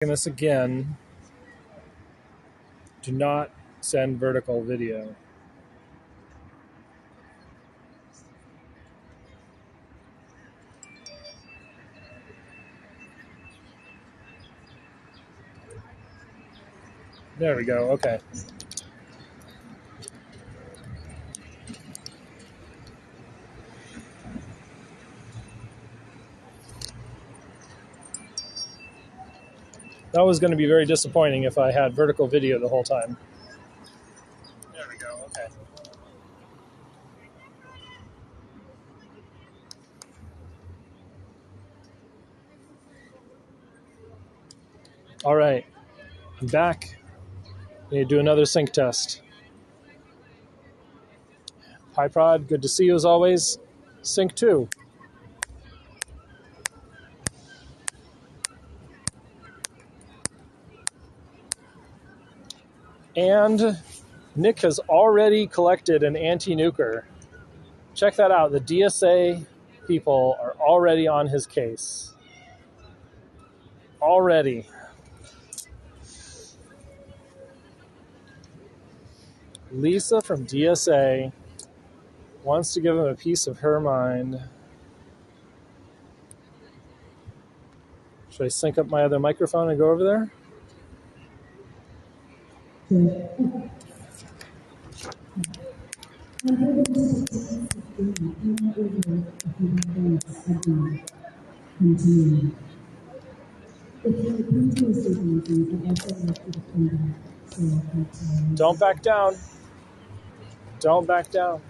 This again. Do not send vertical video. There we go. Okay. That was going to be very disappointing if I had vertical video the whole time. There we go. Okay. All right. I'm back. Need to do another sync test. Hi, Prod. Good to see you as always. Sync 2. And Nick has already collected an anti-nuker. Check that out. The DSA people are already on his case. Already. Lisa from DSA wants to give him a piece of her mind. Should I sync up my other microphone and go over there? Don't back down. Don't back down.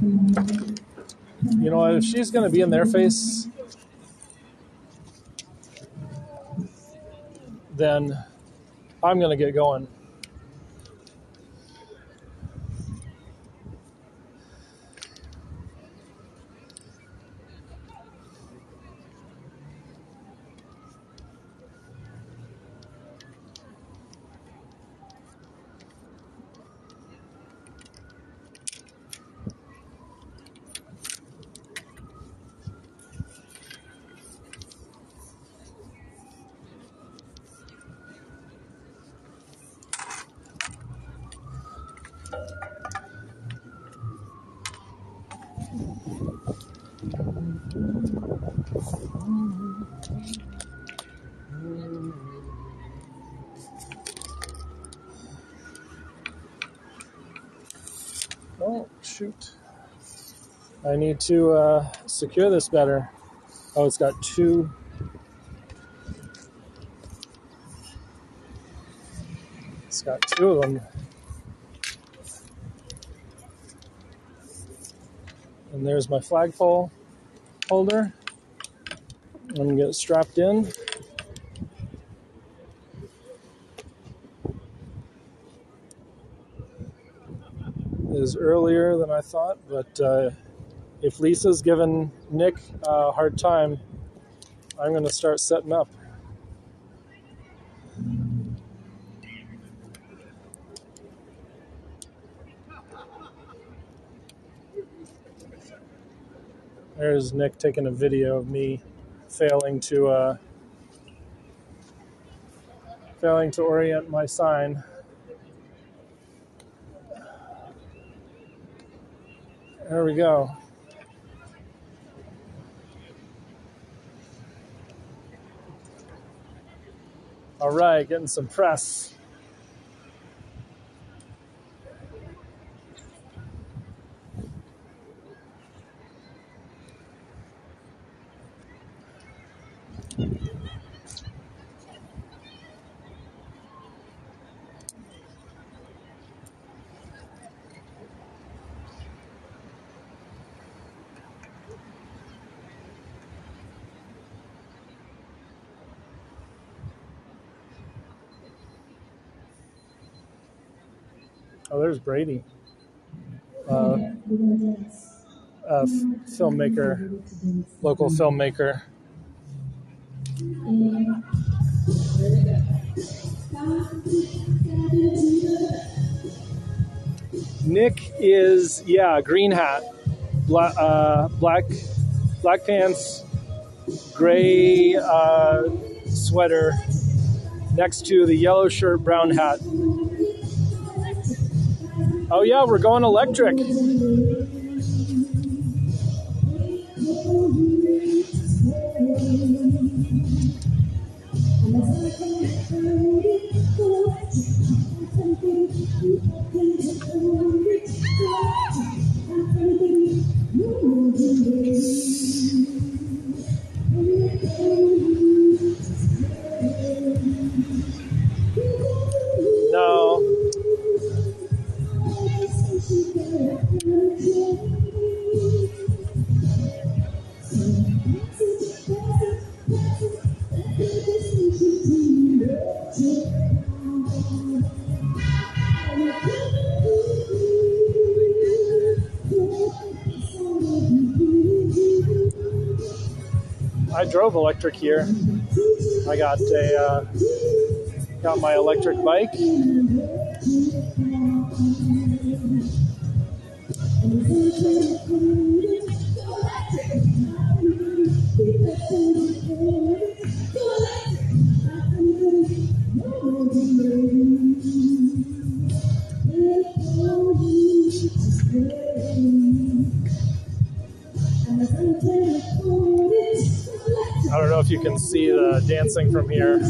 You know what? If she's going to be in their face, then I'm going to get going. Oh, shoot. I need to secure this better. Oh, it's got two. It's got two of them. And there's my flagpole holder. I'm going to get it strapped in. It is earlier than I thought, but if Lisa's giving Nick a hard time, I'm going to start setting up. There's Nick taking a video of me failing to orient my sign. There we go. All right, getting some press. Oh, there's Brady, filmmaker, local filmmaker. Nick is, green hat, black pants, gray sweater next to the yellow shirt, brown hat. Oh yeah, we're going electric. No. I drove electric here. I got my electric bike. I don't know if you can see the dancing from here.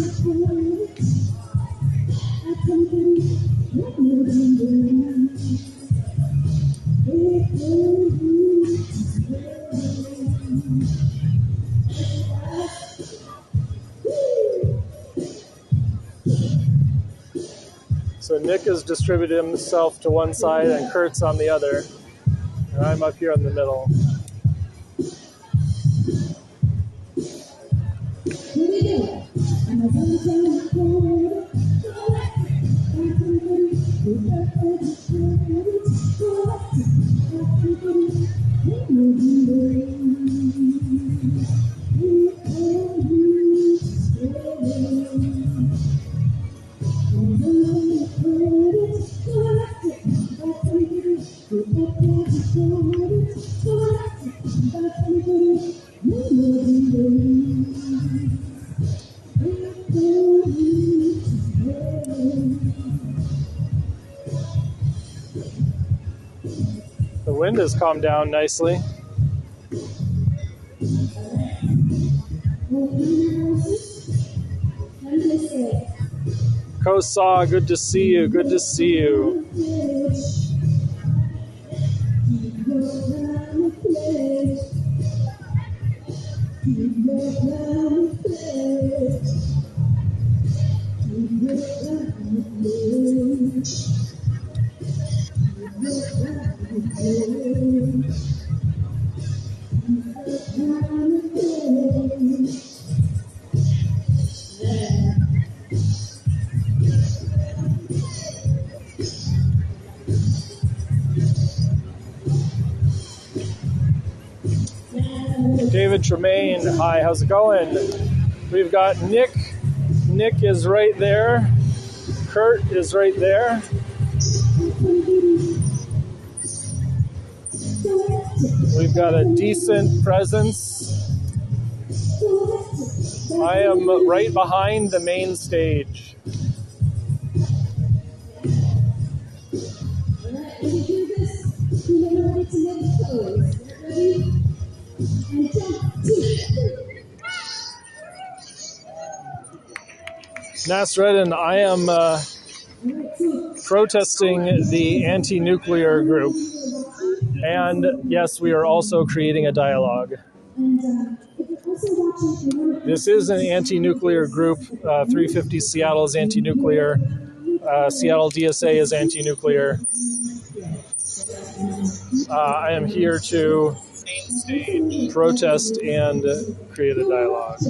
So Nick has distributed himself to one side and Kurt's on the other. And I'm up here in the middle. The wind has calmed down nicely. Kosa, good to see you. Good to see you. David Tremaine, hi, how's it going? We've got Nick. Nick is right there. Kurt is right there. We've got a decent presence. I am right behind the main stage. Nasreddin, I am protesting the anti-nuclear group. And yes, we are also creating a dialogue. This is an anti-nuclear group. 350 Seattle is anti-nuclear. Seattle DSA is anti-nuclear. I am here to protest and create a dialogue.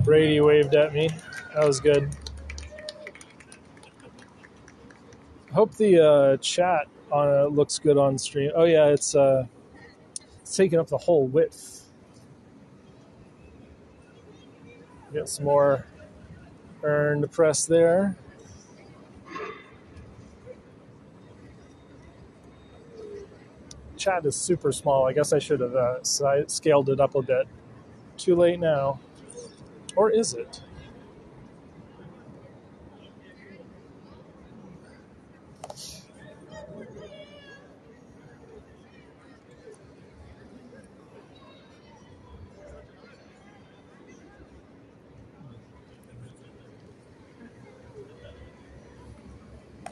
Brady waved at me. That was good. I hope the chat looks good on stream. Oh yeah, it's It's taking up the whole width. Get some more urn to press there. Chat is super small. I guess I should have scaled it up a bit. Too late now. Or is it?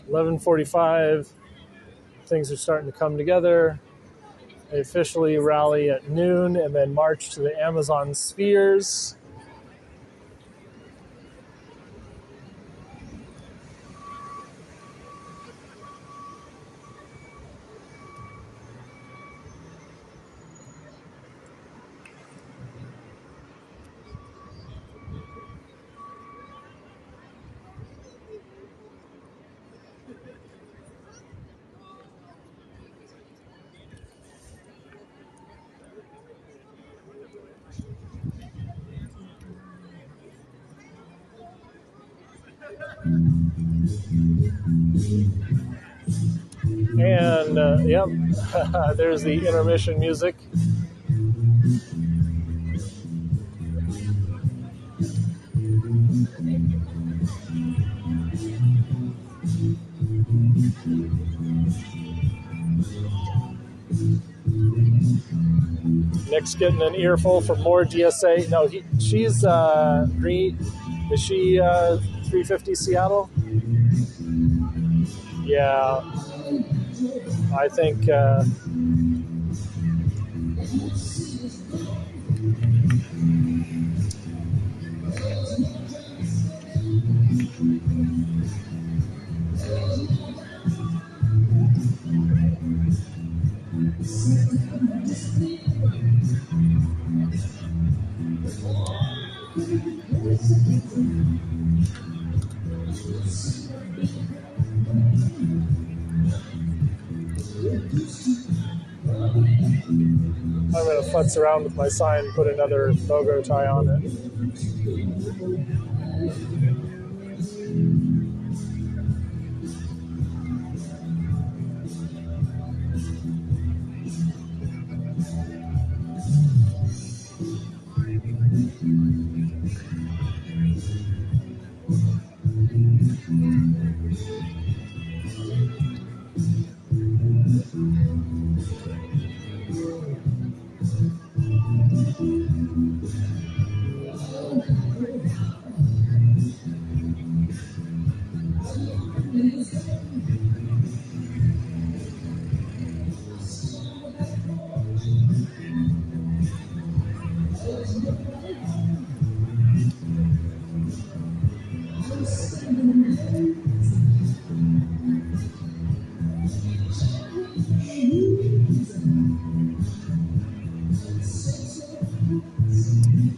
$11:45. Things are starting to come together. They officially rally at noon and then march to the Amazon spheres. And, yep, there's the intermission music. Nick's getting an earful for more DSA. No, she's green. Is she 350 Seattle? Yeah, I think. I'm going to futz around with my sign and put another logo tie on it.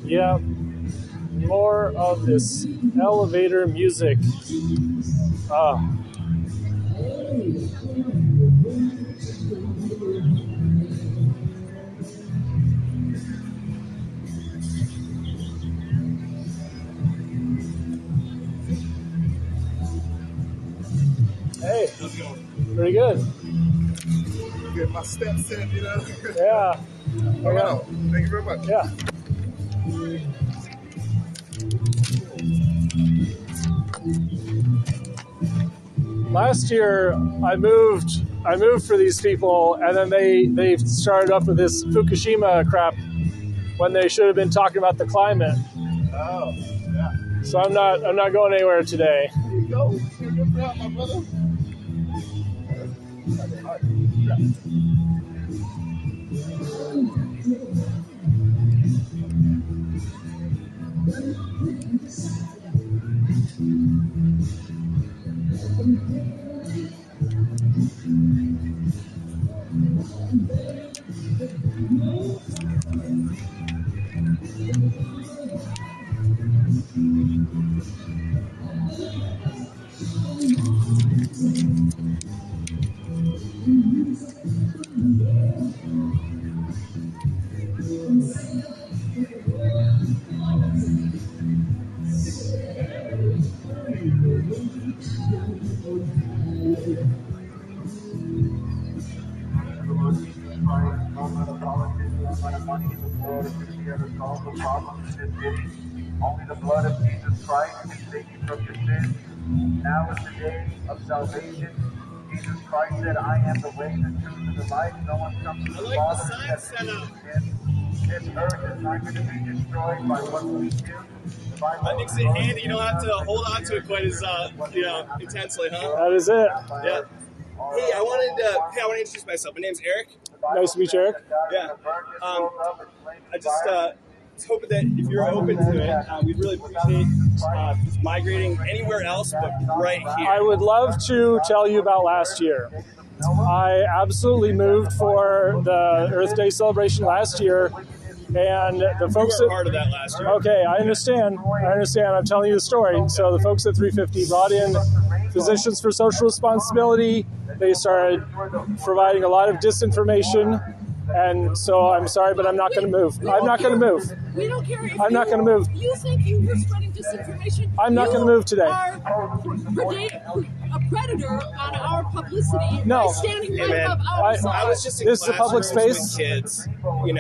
Yeah, more of this elevator music. Hey, pretty good. Get my steps in, you know. Yeah. All right. Thank you very much. Yeah. Last year, I moved for these people, and then they started up with this Fukushima crap when they should have been talking about the climate. Oh, yeah. So I'm not going anywhere today. There you go. You're good for that, my brother. Only the blood of Jesus Christ can save you from your sins. Now is the day of salvation. Jesus Christ said, I am the way, the truth, and the life. No one comes to the Father except through him. This earth is not going to be destroyed by what we do. That makes it handy. You don't have to hold on to it quite as intensely, huh? That is it. Yeah. Hey, I wanted to introduce myself. My name's Eric. Nice to meet you, Eric. Yeah. I just hoping that if you're open to it, we'd really appreciate migrating anywhere else but right here. I would love to tell you about last year. I absolutely moved for the Earth Day celebration last year, and the folks were part of that last year. Okay, I understand. I'm telling you the story. So the folks at 350 brought in Physicians for Social Responsibility. They started providing a lot of disinformation. And so I'm sorry, but I'm not going to move. I'm not going to move. We don't care. I'm not going to move. You think you were spreading disinformation? I'm not going to move today. You are a predator on our publicity. No. By standing right above our side. I was just in This is a public space. With kids, we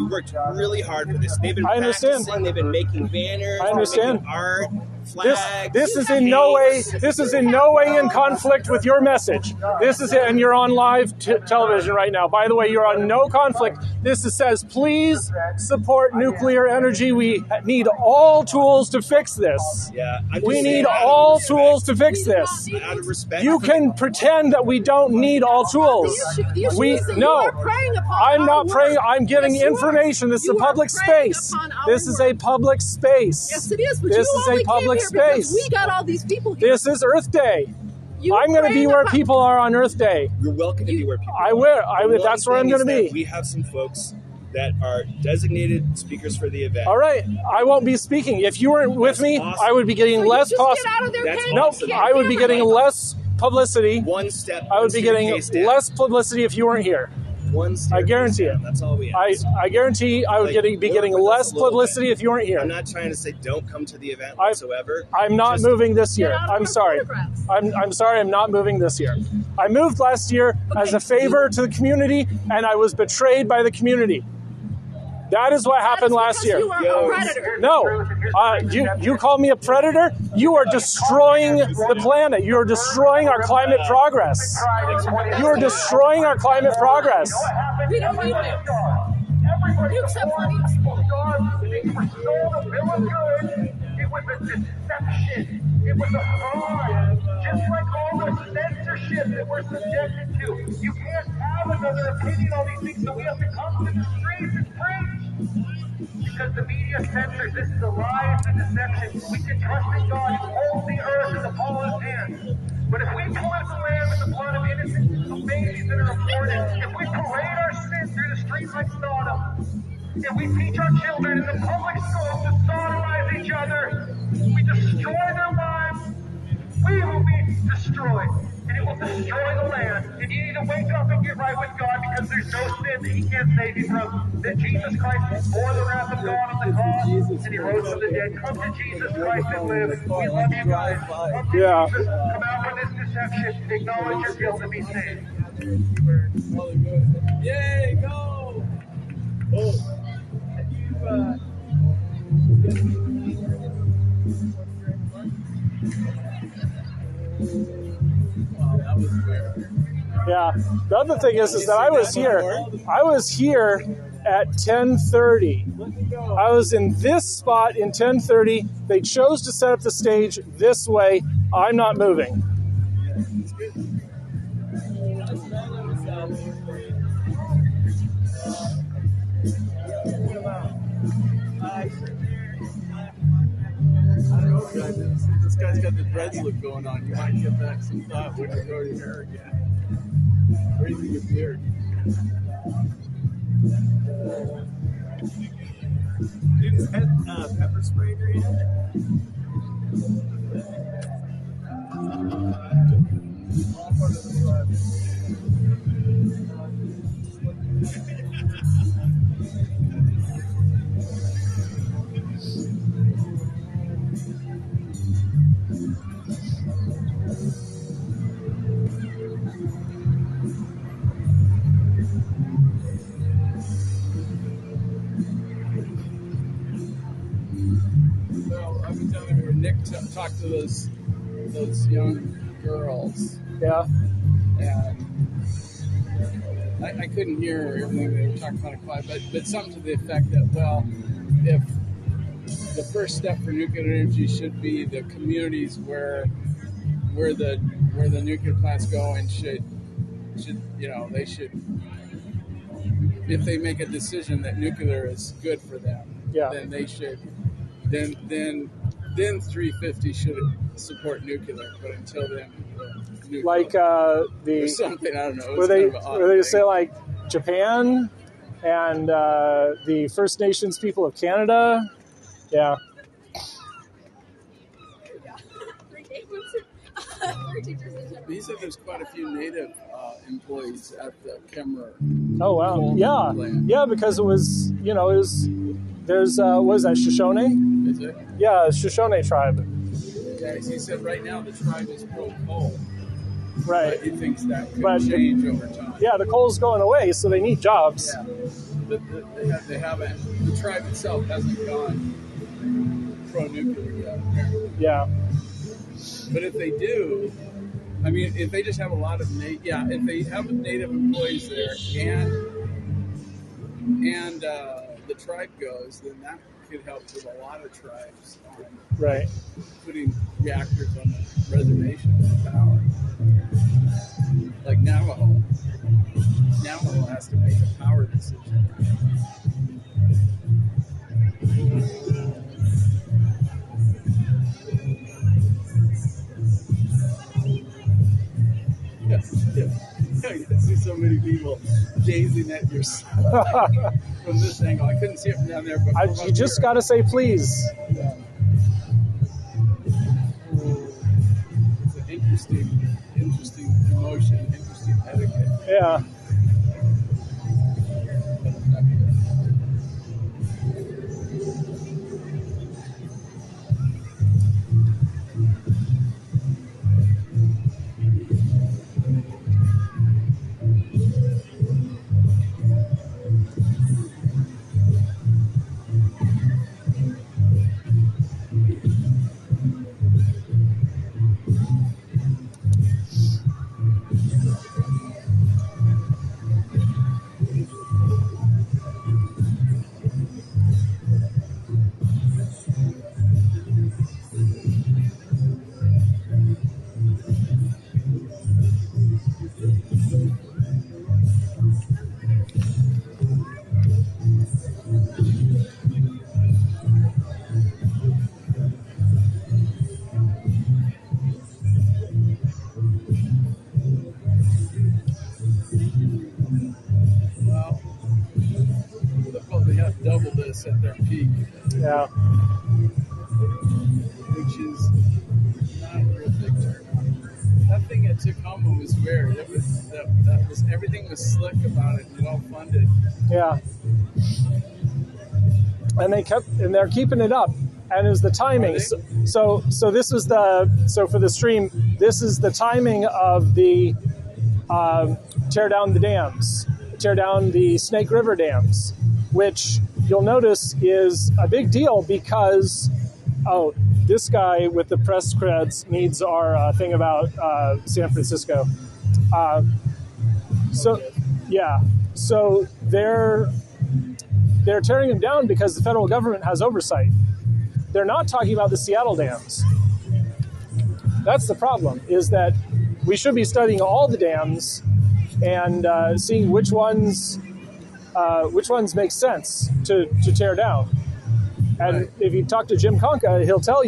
worked really hard for this. They've been I understand. practicing. They've been making banners. I understand. Making art, flags. This is in no way. This is in no way in conflict with your message. This is it, and you're on live television right now. By the way, you're on no conflict. This says, please support nuclear energy. We need all tools to fix this. Yeah, we need all tools to fix this. Out of respect. You can pretend that we don't need all tools. I'm not praying. I'm giving information. This is a public space. This is a public space. Yes, it is. But this is a public space. We got all these people here. This is Earth Day. I'm going to be where people are on Earth Day. You're welcome to be where people are. I will. That's where I'm going to be. We have some folks that are designated speakers for the event. All right. I won't be speaking. If you weren't with me, awesome. I would be getting less I would be getting less publicity. One step. I would be getting less publicity if you weren't here. One step. I guarantee it. That's all we ask. I guarantee I would be getting less publicity if you weren't here. I'm not trying to say don't come to the event whatsoever. I'm not moving this year. I'm sorry. I'm sorry. I'm not moving this year. I moved last year as a favor to the community, and I was betrayed by the community. That is what happened last year. You are a predator. No, you call me a predator? You are destroying the planet. You are destroying our climate progress. You are destroying our climate progress. We don't need it. You accept money. It was a deception. It was a fraud. Just like all the censorship that we're subjected to. You can't have another opinion on these things, so we have to come to the streets and preach. Because the media censors. This is a lie, it's a deception. We can trust in God who holds the earth in the palm of his hand. But if we pollute the land with the blood of innocent babies that are aborted, if we parade our sin through the streets like Sodom, if we teach our children in the public schools to sodomize each other, we destroy their lives, we will be destroyed. And it will destroy the land. And you need to wake up and get right with God, because there's no sin that he can't save you from. That Jesus Christ bore the wrath of God on the cross, and he rose from the dead. Come to Jesus Christ and live. We love you guys. Come to Jesus. Come out from this deception. Acknowledge your guilt and be saved. Yay, go! Oh. Yeah. The other thing is that I was here at 10:30. I was in this spot in 10:30. They chose to set up the stage this way. I'm not moving. This guy's got the dreads look going on. You might get back some thought when you grow your hair again. Raising your beard. Dude, is that pepper spray in your hand? talk to those young girls, Yeah. and I couldn't hear everything they were talking about it quiet, but something to the effect that, well, if the first step for nuclear energy should be the communities where the nuclear plants go, and should they should, if they make a decision that nuclear is good for them, Yeah. then they should then 350 should support nuclear, but until then, nuclear. Like Or something, I don't know. where they say like Japan and the First Nations people of Canada. Yeah. He said there's quite a few native employees at the Kemmerer. Oh wow. coal Yeah. plant. Yeah, because it was there's what is that, Shoshone? Is it? Yeah, Shoshone tribe. Yeah, he said right now the tribe is pro-coal. Right. But he thinks that could But change over time. Yeah, the coal's going away, so they need jobs. Yeah. But they haven't. The tribe itself hasn't gone pro-nuclear yet, apparently. Yeah. But if they do, I mean, if they just have a lot of if they have native employees there, and the tribe goes, then that could help with a lot of tribes on Right. putting reactors on the reservation for power. Like Navajo. Navajo has to make a power decision. Yeah. I can see so many people gazing at your from this angle. I couldn't see it from down there, but You just got to say please. Yeah. It's an interesting emotion, interesting etiquette. Yeah. Well, they'll probably have double this at their peak, Yeah. which is not a real big turnout. That thing at Tacoma was weird. That was everything was slick about it and well funded. Yeah. And they're keeping it up. And is the timing. So this is for the stream, this is the timing of the tear down the dams, tear down the Snake River dams, which you'll notice is a big deal because, this guy with the press creds needs our thing about San Francisco. So they're tearing them down because the federal government has oversight. They're not talking about the Seattle dams. That's the problem, is that we should be studying all the dams and seeing which ones make sense to tear down. And if you talk to Jim Conca, he'll tell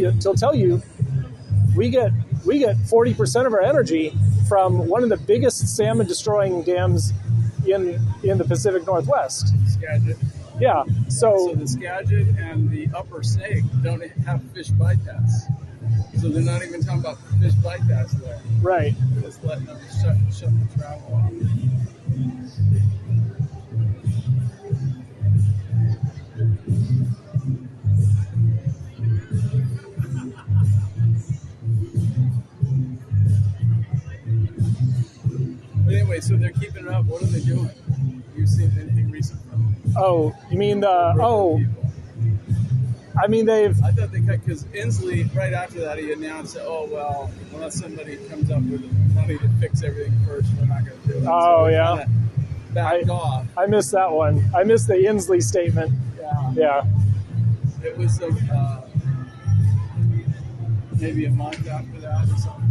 you we get 40% of our energy from one of the biggest salmon destroying dams in the Pacific Northwest. Skagit. Yeah. So the Skagit and the Upper Snake don't have fish bypass. So they're not even talking about fish bypass there. Right. They're just letting them shut the travel off. But anyway, so they're keeping it up. What are they doing? You've seen anything recent from them? Oh, you mean the I mean, they've. I thought they cut because Inslee, right after that, he announced that, oh, well, unless somebody comes up with money to fix everything first, we're not going to do it. Oh, so yeah. Backed off. I missed that one. I missed the Inslee statement. Yeah. It was maybe a month after that or something.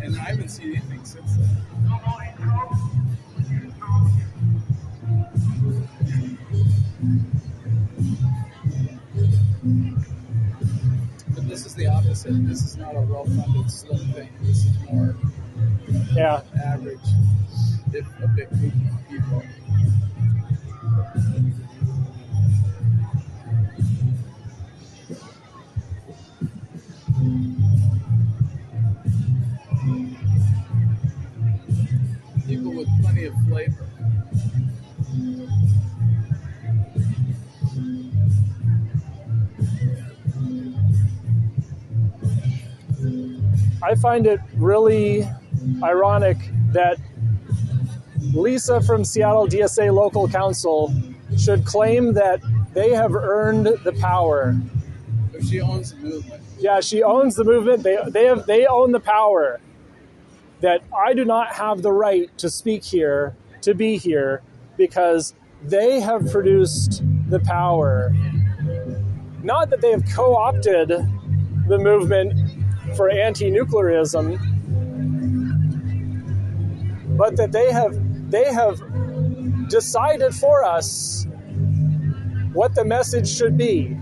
And I haven't seen anything since then. But this is the opposite. This is not a well-funded slim thing. This is more average, if a big group of people. People with plenty of flavor. I find it really ironic that Lisa from Seattle DSA Local Council should claim that they have earned the power. But she owns the movement. Yeah, she owns the movement. They own the power. That I do not have the right to speak here, to be here, because they have produced the power. Not that they have co-opted the movement for anti-nuclearism, but that they have decided for us what the message should be.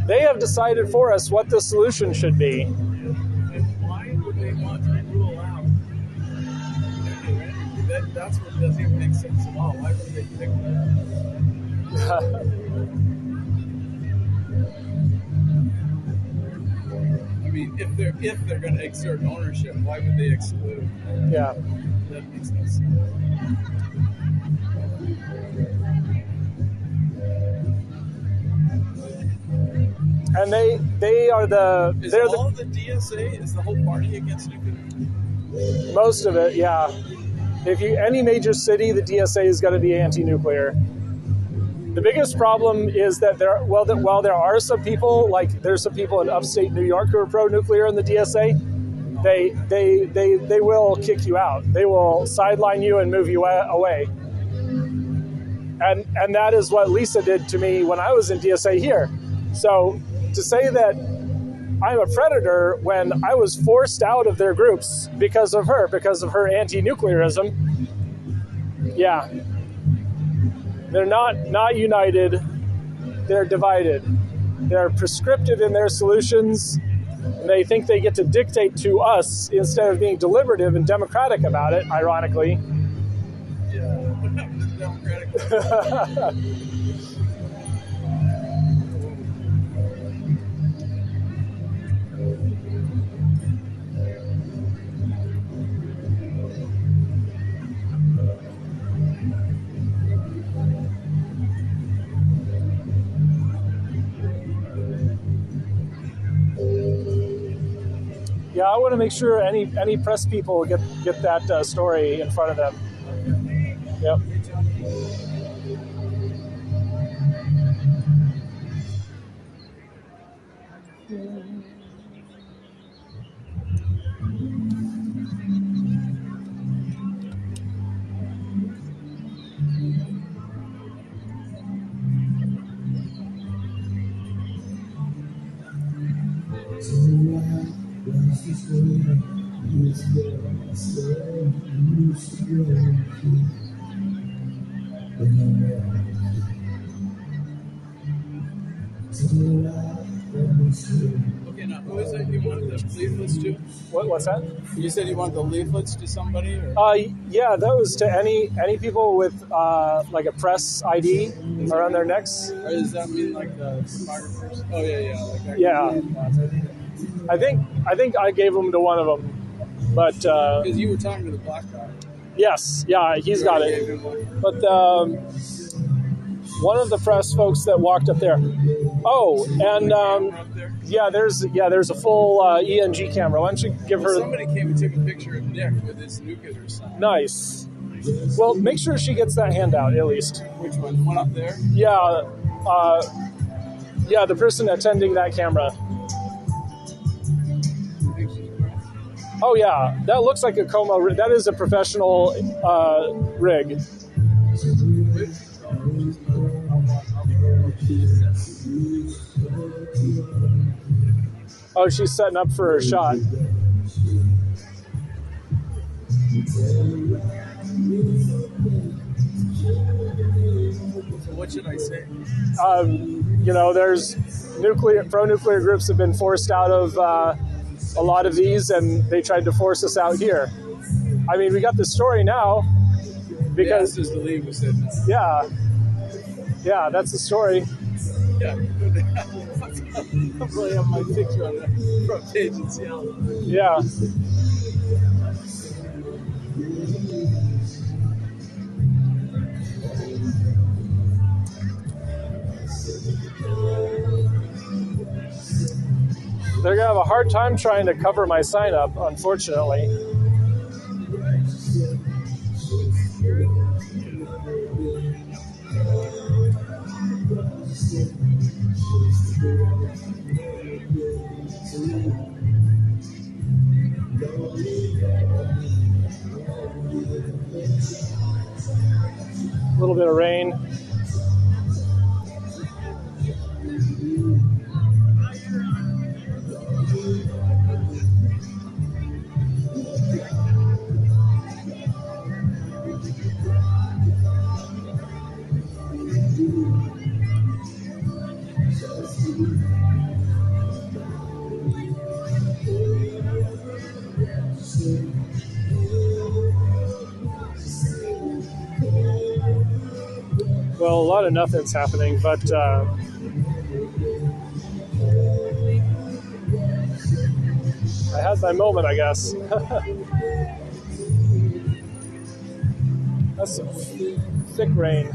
They have decided for us what the solution should be. Why would they want to rule out? That's what doesn't even make sense at all. Why would they pick that? I mean, if they're going to exert ownership, why would they exclude? Yeah, that makes no sense. And they are the. Is they're all the DSA? Is the whole party against nuclear? Most of it, yeah. If any major city, the DSA is going to be anti-nuclear. The biggest problem is that while there are some people, like there's some people in upstate New York who are pro-nuclear in the DSA, they will kick you out. They will sideline you and move you away. And that is what Lisa did to me when I was in DSA here. So to say that I'm a predator when I was forced out of their groups because of her anti-nuclearism, yeah. They're not united, they're divided. They're prescriptive in their solutions, and they think they get to dictate to us instead of being deliberative and democratic about it, ironically. Yeah, democratic. Yeah, I want to make sure any press people get that story in front of them. Yep. Okay, now who is it you want the leaflets to? What's that? You said you want the leaflets to somebody? Or? Yeah, those to any people with like a press ID around their necks. Or does that mean like the photographers? Oh yeah. Like yeah. I think I gave them to one of them, but because you were talking to the black guy. Yes, yeah, he's got it. But one of the press folks that walked up there. Oh, and there's a full ENG camera. Why don't you give her? Somebody came and took a picture of Nick with his nuclear sign. Nice. Well, make sure she gets that handout at least. Which one? One up there? Yeah. Yeah, the person attending that camera. Oh yeah, that looks like a coma rig. That is a professional rig. Oh, she's setting up for her shot. What should I say? You know, there's pro-nuclear groups have been forced out of a lot of these, and they tried to force us out here. I mean, we got this story now because Just to leave, we said no. yeah, that's the story. Yeah. I'll probably have my picture on the front page in Seattle. Yeah. They're going to have a hard time trying to cover my sign up, unfortunately. A little bit of rain. Well, a lot of nothing's happening, but I had my moment, I guess. That's some thick rain.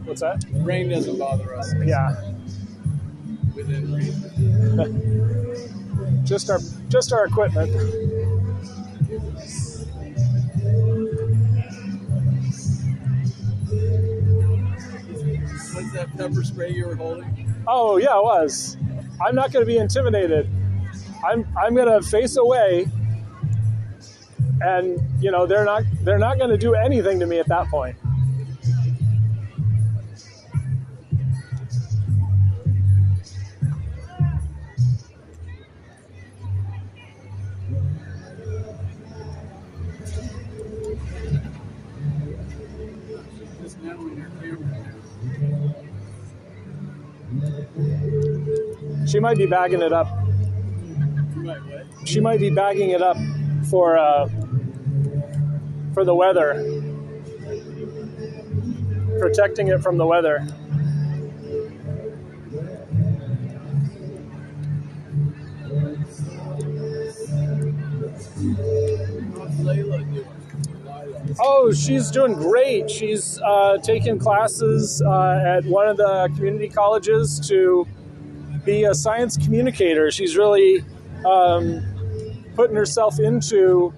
What's that? Rain doesn't bother us. Yeah. Within reason. Just our equipment. What's that pepper spray you were holding? Oh yeah, it was. I'm not going to be intimidated. I'm going to face away, and you know they're not going to do anything to me at that point. She might be bagging it up. She might be bagging it up for the weather, protecting it from the weather. Oh, she's doing great. She's taking classes at one of the community colleges to be a science communicator. She's really putting herself into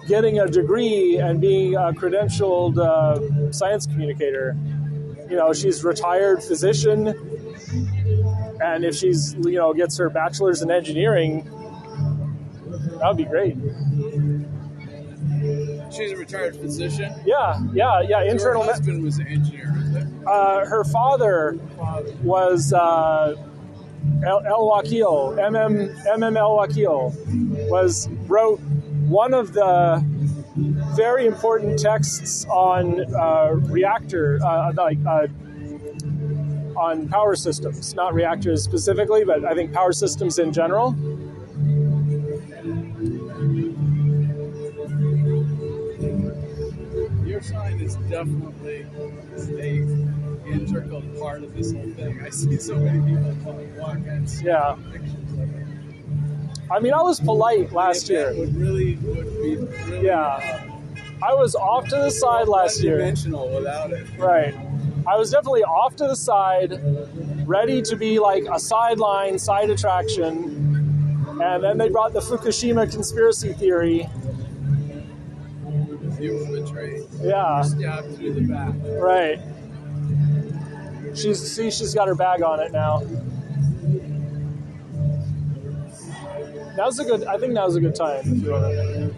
getting a degree and being a credentialed science communicator. You know, she's a retired physician, and if she's, you know, gets her bachelor's in engineering, that would be great. She's a retired physician? Yeah. So her husband was an engineer, is it? Her father was El Wakil, El Wakil, wrote one of the very important texts on on power systems, not reactors specifically, but I think power systems in general. Your sign is definitely an integral part of this whole thing. I see so many people walk and see pictures of it. I mean, I was polite last year. Would be really. Yeah. I was off to the side last year. Dimensional without it. Right. I was definitely off to the side, ready to be like a side attraction, And then they brought the Fukushima conspiracy theory. He was betrayed. Yeah. Stabbed through the back. Right. She's got her bag on it now. I think now's a good time if you want to.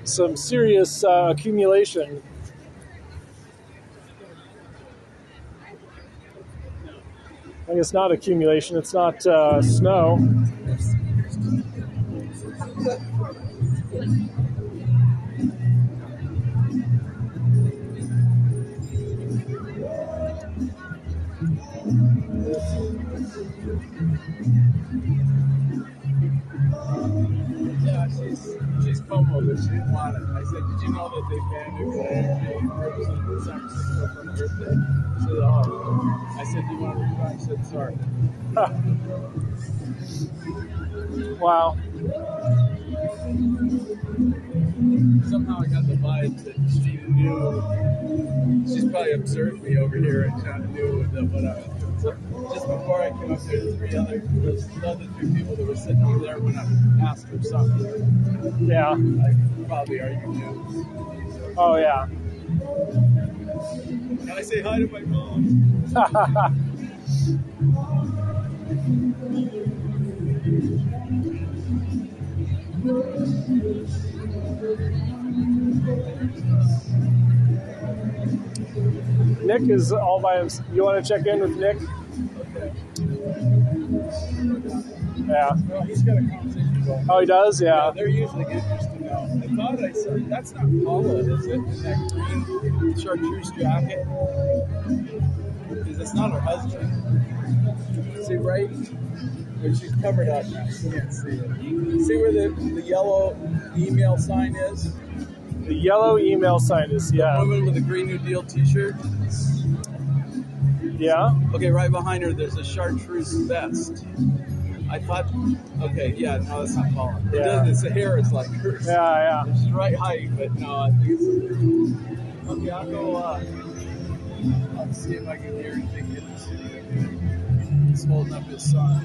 Some serious accumulation. I guess not accumulation. It's not snow. Yeah, she's Como, but she didn't want it. I said, did you know that they banned nuclear energy in San Francisco from Earth Day? She said, oh. I said, do you want to read? I said, sorry. Wow. Somehow I got the vibe that she knew. She's probably observed me over here and kind of knew what I was doing. So just before I came up there, the other three people that were sitting over there when I asked her something. Yeah. I probably are you new. Oh, yeah. Can I say hi to my mom? Nick is all by himself. You want to check in with Nick? Okay. Yeah. Well, he's got a conversation going. Oh, he does? Yeah, Yeah. they're usually good just to know. I thought I saw that's not Paula, is it? In that green chartreuse jacket? Because it's not her husband. See, right? But she's covered up now, so you can't see it. See where the yellow email sign is? The yellow email sign is, The yeah. woman with the Green New Deal t-shirt? Yeah? Okay, right behind her, there's a chartreuse vest. I thought, okay, yeah, no, that's not Paula. It Yeah. doesn't, it's the hair is like hers. Yeah, yeah. It's the right height, but no, I think it's okay. I'll go. I'll see if I can hear anything in the studio. He's holding up his sign.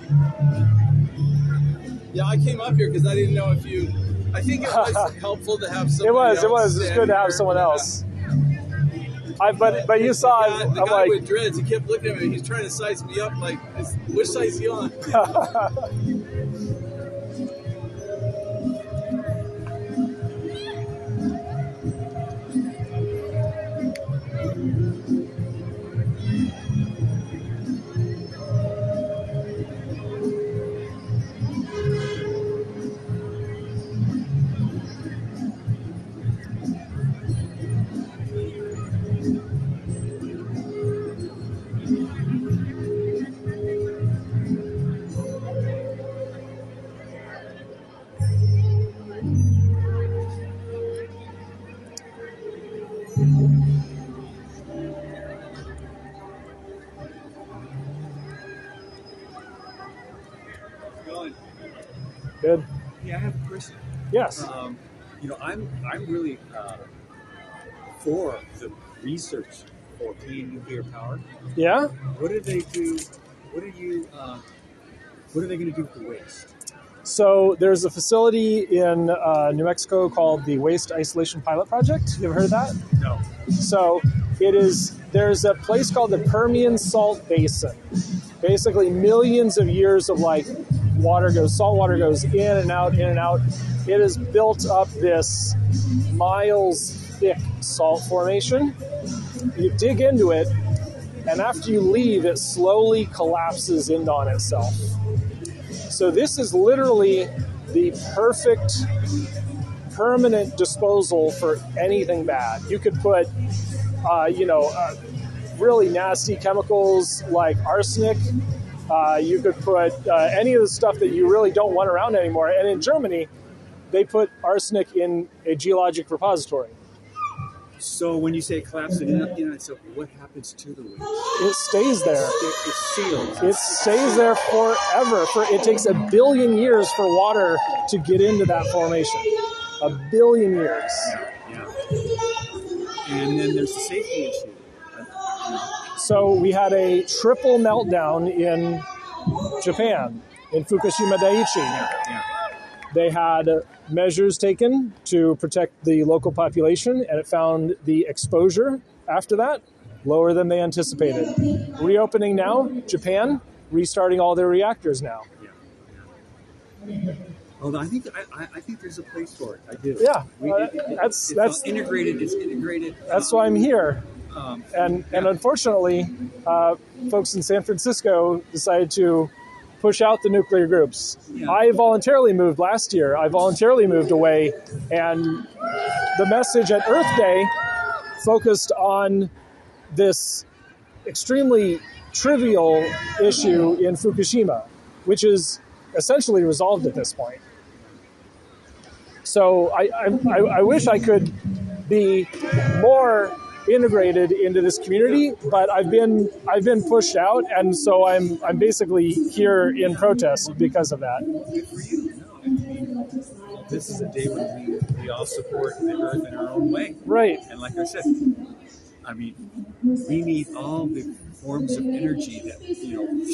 Yeah, I came up here because I didn't know if you. I think it was helpful to have somebody It was. else It's stand good to have here. someone else. But you saw it. The I'm guy like, with dreads, he kept looking at me. He's trying to size me up. Like, which size is he on? good. Yeah, I have a question. Yes. I'm really for the research for clean nuclear power. Yeah? What do they do? What are they going to do with the waste? So there's a facility in New Mexico called the Waste Isolation Pilot Project. You ever heard of that? No. So there's a place called the Permian Salt Basin. Basically millions of years of salt water goes in and out, in and out. It has built up this miles thick salt formation. You dig into it and after you leave, it slowly collapses in on itself. So this is literally the perfect permanent disposal for anything bad. You could put, really nasty chemicals like arsenic. You could put any of the stuff that you really don't want around anymore. And in Germany, they put arsenic in a geologic repository. So when you say collapse in itself, what happens to the waste? It stays there. It's sealed. It stays there forever. It takes 1 billion years for water to get into that formation. 1 billion years. Yeah. And then there's the safety issue. So we had a triple meltdown in Japan, in Fukushima Daiichi. Yeah. They had measures taken to protect the local population, and it found the exposure after that lower than they anticipated. Reopening now, Japan, restarting all their reactors now. Yeah. Well, I think there's a place for it. I do. Yeah, that's integrated. It's integrated. That's why I'm here. And unfortunately, folks in San Francisco decided to push out the nuclear groups. Yeah. I voluntarily moved last year. I voluntarily moved away, and the message at Earth Day focused on this extremely trivial issue in Fukushima, which is essentially resolved at this point. So I wish I could be more integrated into this community, but I've been pushed out, and so I'm basically here in protest because of that. Good for you. No, I mean, this is a day when we all support the Earth in our own way. Right. And like I said, I mean, we need all the forms of energy that,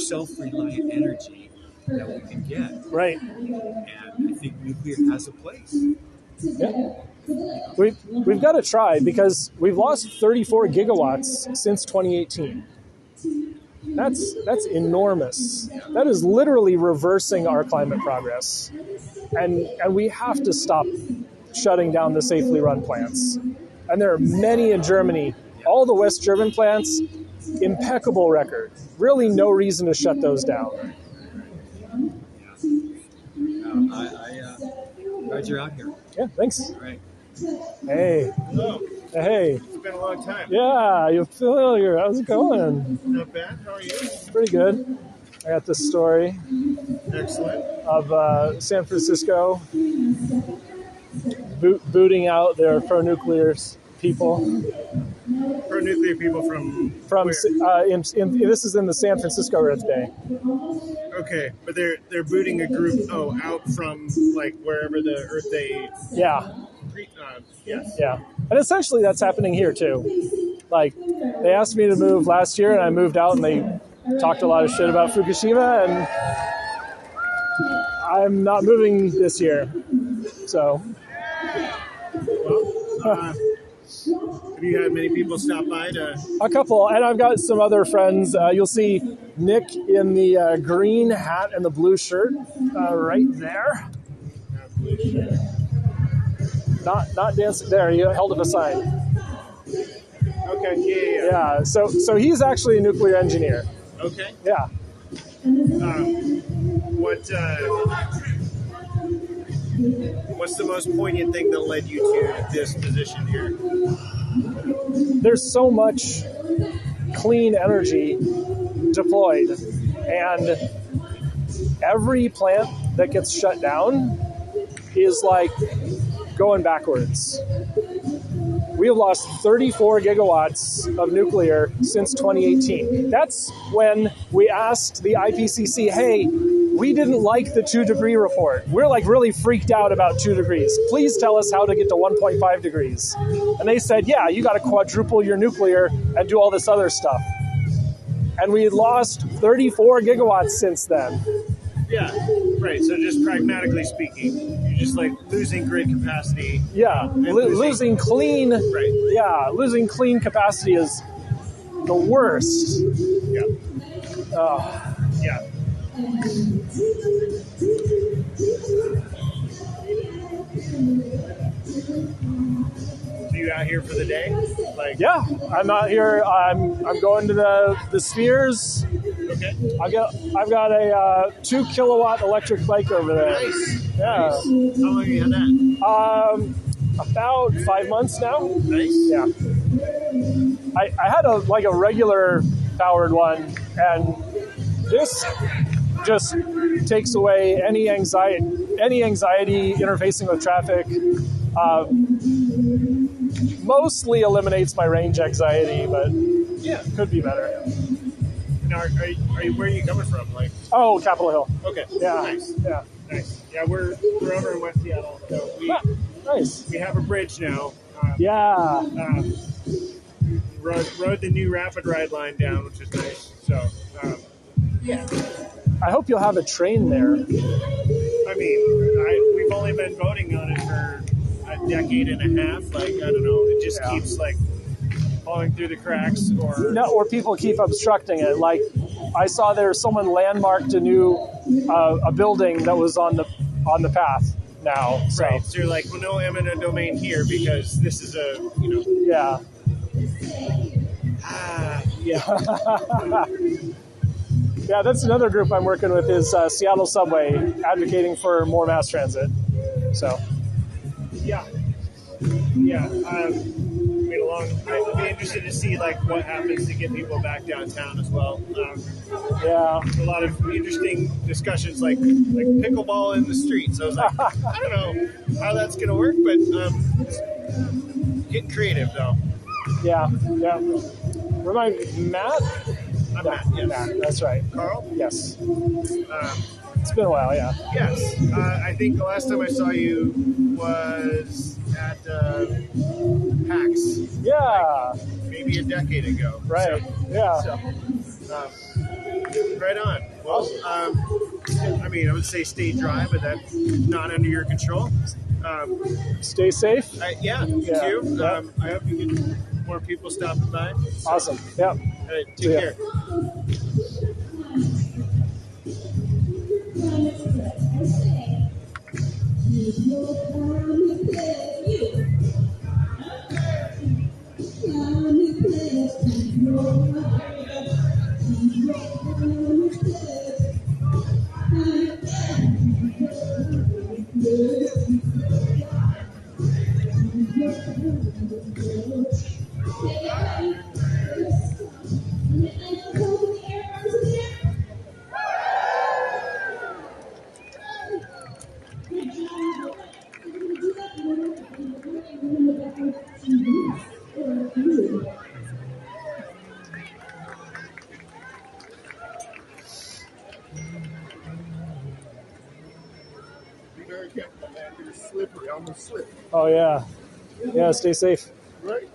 self-reliant energy that we can get. Right. And I think nuclear has a place. Yeah. We've got to try, because we've lost 34 gigawatts since 2018. That's enormous. That is literally reversing our climate progress. And we have to stop shutting down the safely run plants. And there are many in Germany. All the West German plants, impeccable record. Really no reason to shut those down. I'm glad you're out here. Yeah, thanks. All right. Hey. Hello. Hey. It's been a long time. Yeah, you're familiar. How's it going? Not bad. How are you? Pretty good. I got this story Excellent. of San Francisco booting out their pro-nuclear people. Pro-nuclear people from From where? this is in the San Francisco Earth Day. Okay, but they're booting a group out from like wherever the Earth Day. Yeah. Yes. Yeah. And essentially that's happening here too. Like, they asked me to move last year, and I moved out, and they talked a lot of shit about Fukushima, and I'm not moving this year. So. Well, have you had many people stop by to? A couple, and I've got some other friends. You'll see Nick in the green hat and the blue shirt right there. Not dancing there. You held up a sign. Okay. Yeah. Yeah. So he's actually a nuclear engineer. Okay. Yeah. What's the most poignant thing that led you to this position here? There's so much clean energy deployed, and every plant that gets shut down is like going backwards. We have lost 34 gigawatts of nuclear since 2018. That's when we asked the IPCC, hey, we didn't like the 2-degree report. We're like really freaked out about 2 degrees. Please tell us how to get to 1.5 degrees. And they said, yeah, you got to quadruple your nuclear and do all this other stuff. And we had lost 34 gigawatts since then. Yeah, right. So just pragmatically speaking, you're just like losing grid capacity. Yeah, losing clean. Right. Yeah, losing clean capacity is the worst. Yeah. Yeah. So you out here for the day? Like, Yeah, I'm out here. I'm going to the Spheres. okay, I've got a 2 kilowatt electric bike over there. nice. Yeah. Nice. How long have you had that? About 5 months now. Nice. Yeah. I had a regular powered one, and this just takes away any anxiety interfacing with traffic. Mostly eliminates my range anxiety, but Yeah. could be better. Now, are you where are you coming from? Like, Oh, Capitol Hill. okay, Yeah. nice, Yeah. nice. Yeah, we're over in West Seattle, so Ah, nice. we have a bridge now. Yeah. Rode the new rapid ride line down, which is nice. So, yeah. I hope you'll have a train there. I mean, we've only been voting on it for a decade and a half. Like, I don't know, it just keeps like falling through the cracks, Or people keep obstructing it. Like, I saw someone landmarked a building that was on the path now. So. Right. So you're like, well, no eminent domain here because this is Yeah. yeah. Yeah, that's another group I'm working with is Seattle Subway, advocating for more mass transit. So. Yeah. Yeah. I'd be interested to see like what happens to get people back downtown as well. Yeah. A lot of interesting discussions like pickleball in the streets. I was like, I don't know how that's gonna work, but getting creative though. Yeah. Yeah. Remind Matt? I'm Matt. Yes. Matt, that's right. Carl? Yes. It's been a while, yeah. Yes. I think the last time I saw you was at PAX. Yeah. Maybe a decade ago. Right. Yeah. So, right on. Well, I would say stay dry, but that's not under your control. Stay safe. Yeah, you Yeah. too. Yeah. I hope you get more people stopping by. So, Awesome. Yeah. take See ya. care. Very careful, man. It's slippery. Almost slip. Oh, yeah. Yeah, stay safe. Right.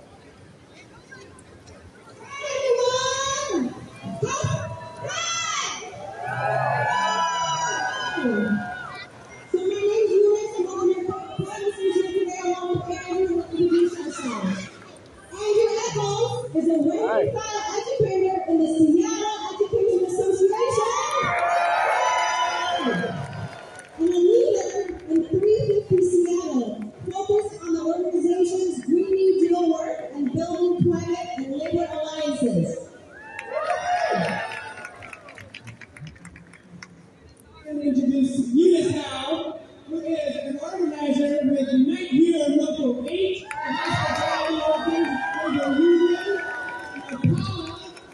Is a rank-and-file educator in the Seattle Education Association and a leader in 350 Seattle, focused on the organization's Green New Deal work and building climate and labor alliances. I'm going to introduce Eunice now, who is an organizer with Unite Here Local 8,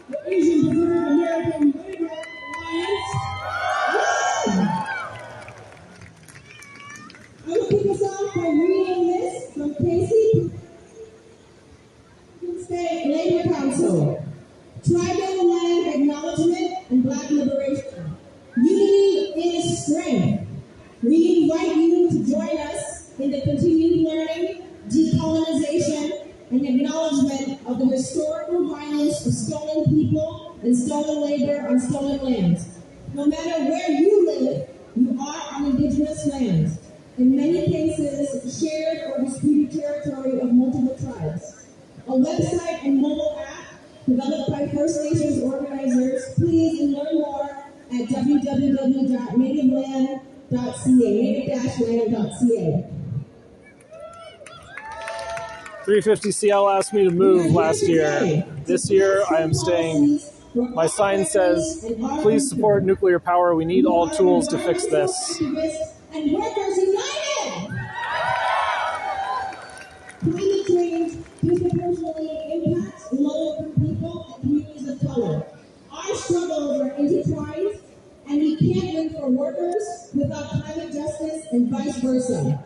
the Asian Pacific American Labor Alliance. I will kick us off by reading this from Casey State Labor Council. Tribal Land Acknowledgement and Black Liberation. Unity is strength. We invite you to join us in the continued learning, decolonization, and acknowledgement of the historical violence of stolen people and stolen labor on stolen lands. No matter where you live, you are on indigenous lands, in many cases shared or disputed territory of multiple tribes. A website and mobile app developed by First Nations organizers. Please learn more at www.nativeland.ca, native-land.ca. 350CL asked me to move last year. This year, I am staying. My sign says, please support nuclear power. We need all tools to fix this. And workers united! Climate change disproportionately impacts low-income people and communities of color. Our struggles are intertwined, and we can't win for workers without climate justice and vice versa.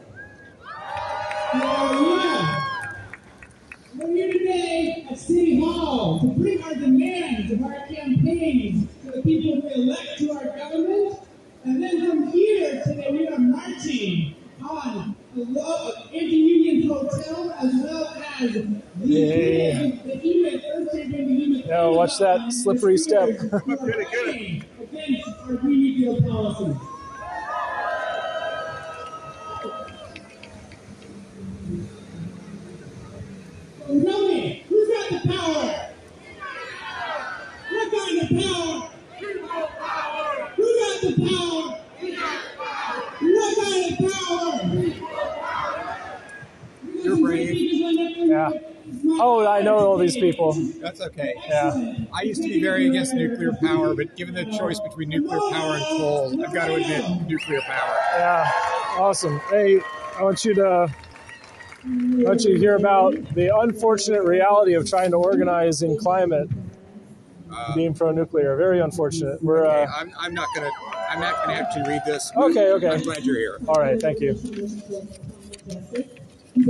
We're here today at City Hall to bring our demands of our campaigns to the people who elect to our government. And then from here today, we are marching on the Antinuclear Hotel as well as the Earth Chamber. Now watch that slippery step. Against our Green New Deal policy. Tell me, who's got the power? What kind of power? Who got the power? What kind of power? You're brave. Yeah. Oh, I know all these people. That's okay. Yeah. I used to be very against nuclear power, but given the choice between nuclear power and coal, I've got to admit nuclear power. Yeah. Awesome. Hey, I want you to hear about the unfortunate reality of trying to organize in climate. Being pro-nuclear, very unfortunate. We're. Okay, I'm not gonna actually read this. Okay. I'm glad you're here. All right. Thank you. We are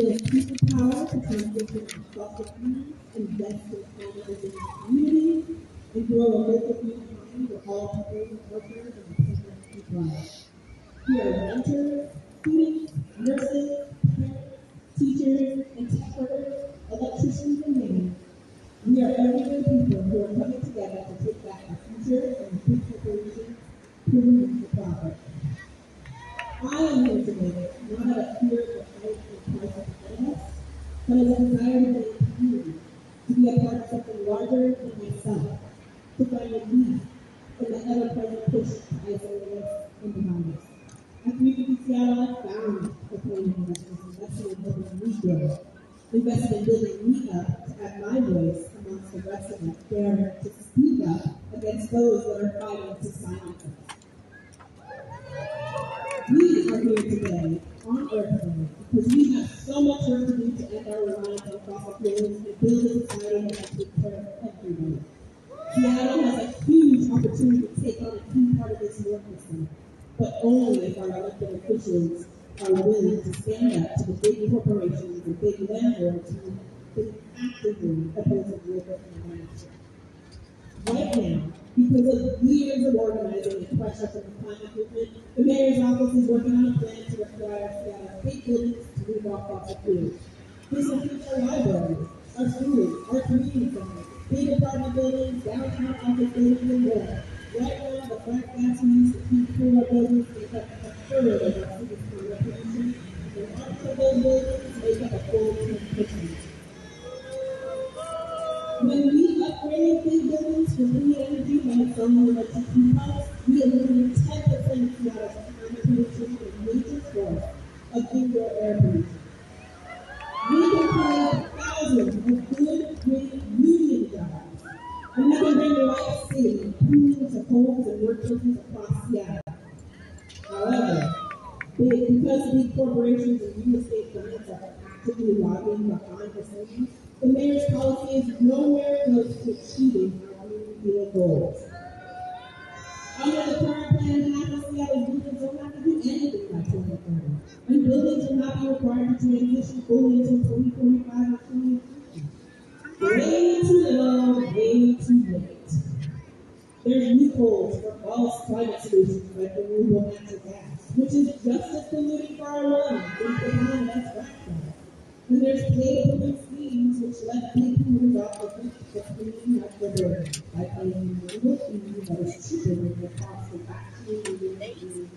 renters, students, nurses, parents, teachers, and tech workers, electricians, and many. We are everyday people who are coming together to take back our future and big corporations proving the progress. I am here today not out of fear of the fight and crisis ahead of us, but as a desire to be a community, to be a part of something larger than myself, to find relief in the ever-present push to isolate us and divide us. At 350 Seattle, I found the plan of investing in building we grow, investing in building me up to add my voice amongst the rest of us, daring to speak up against those that are fighting to silence us. We are here today on Earth Day because we have so much work to do to end our reliance on fossil fuels and build a society that takes care of everybody. Seattle has a huge opportunity to take on a key part of this work system, but only if our elected officials are willing to stand up to the big corporations and big landlords who actively oppose global environment. Right now, because of years of organizing and pressure from the climate movement, the mayor's office is working on a plan to require Seattle state buildings to move off fossil fuels. This includes our libraries, our schools, our community centers, big apartment buildings, downtown office buildings, and more. Right now, the flat gas we use to keep cool our buildings make up a third of our city's climate pollution, and parts of those buildings make up a full 10%. When we upgrade big buildings for clean energy like solar and electric heat pumps, we eliminate 10% of Seattle's climate pollution and major source of indoor air pollution. We can create thousands of good, green, union jobs, and we can bring life city cooling to homes and workplaces across Seattle. However, because big corporations and real estate giants are actively lobbying behind the scenes, the mayor's policy is nowhere close to achieving our Green Deal goals. Under the current plan, half of Seattle's buildings don't have to do anything by 2030, and buildings will not be required to transition fully until 2045 or 2050. Way too little, way too late. There's loopholes for false climate solutions like renewable natural gas, which is just as polluting for our lungs as the planet as frack gas. And there's pay-to-pollution schemes which let big polluters off the hook for cleaning up the burden by paying renewable energy that is cheaper than the cost of actually moving energy.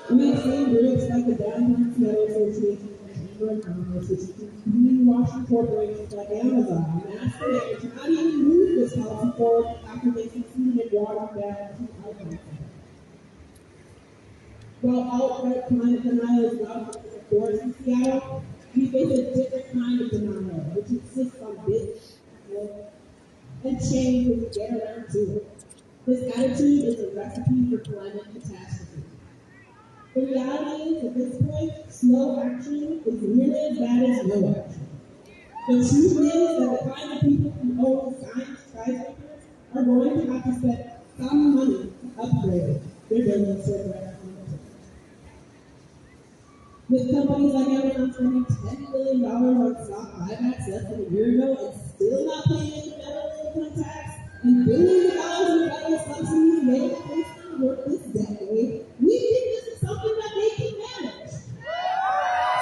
We have seen groups like the Downtown Seattle Association and Chamber of Commerce, which includes greenwashing corporations like Amazon, and ask the mayor to not even move this policy forward after they succeeded in watering down two icons. While outright climate denial is not something of course in Seattle, We face a different kind of denial, which insists on this and change when we get around to it. This attitude is a recipe for climate catastrophe. The reality is, at this point, slow action is nearly as bad as no action. The truth is that the kind of people who own skyscrapers are going to have to spend some money to upgrade their buildings to address climate. With companies like Amazon spending $10 billion on stock buybacks less than a year ago and still not paying any federal income tax, and billions of dollars in federal subsidies made at Princeton work this decade, we think this is something that they can manage.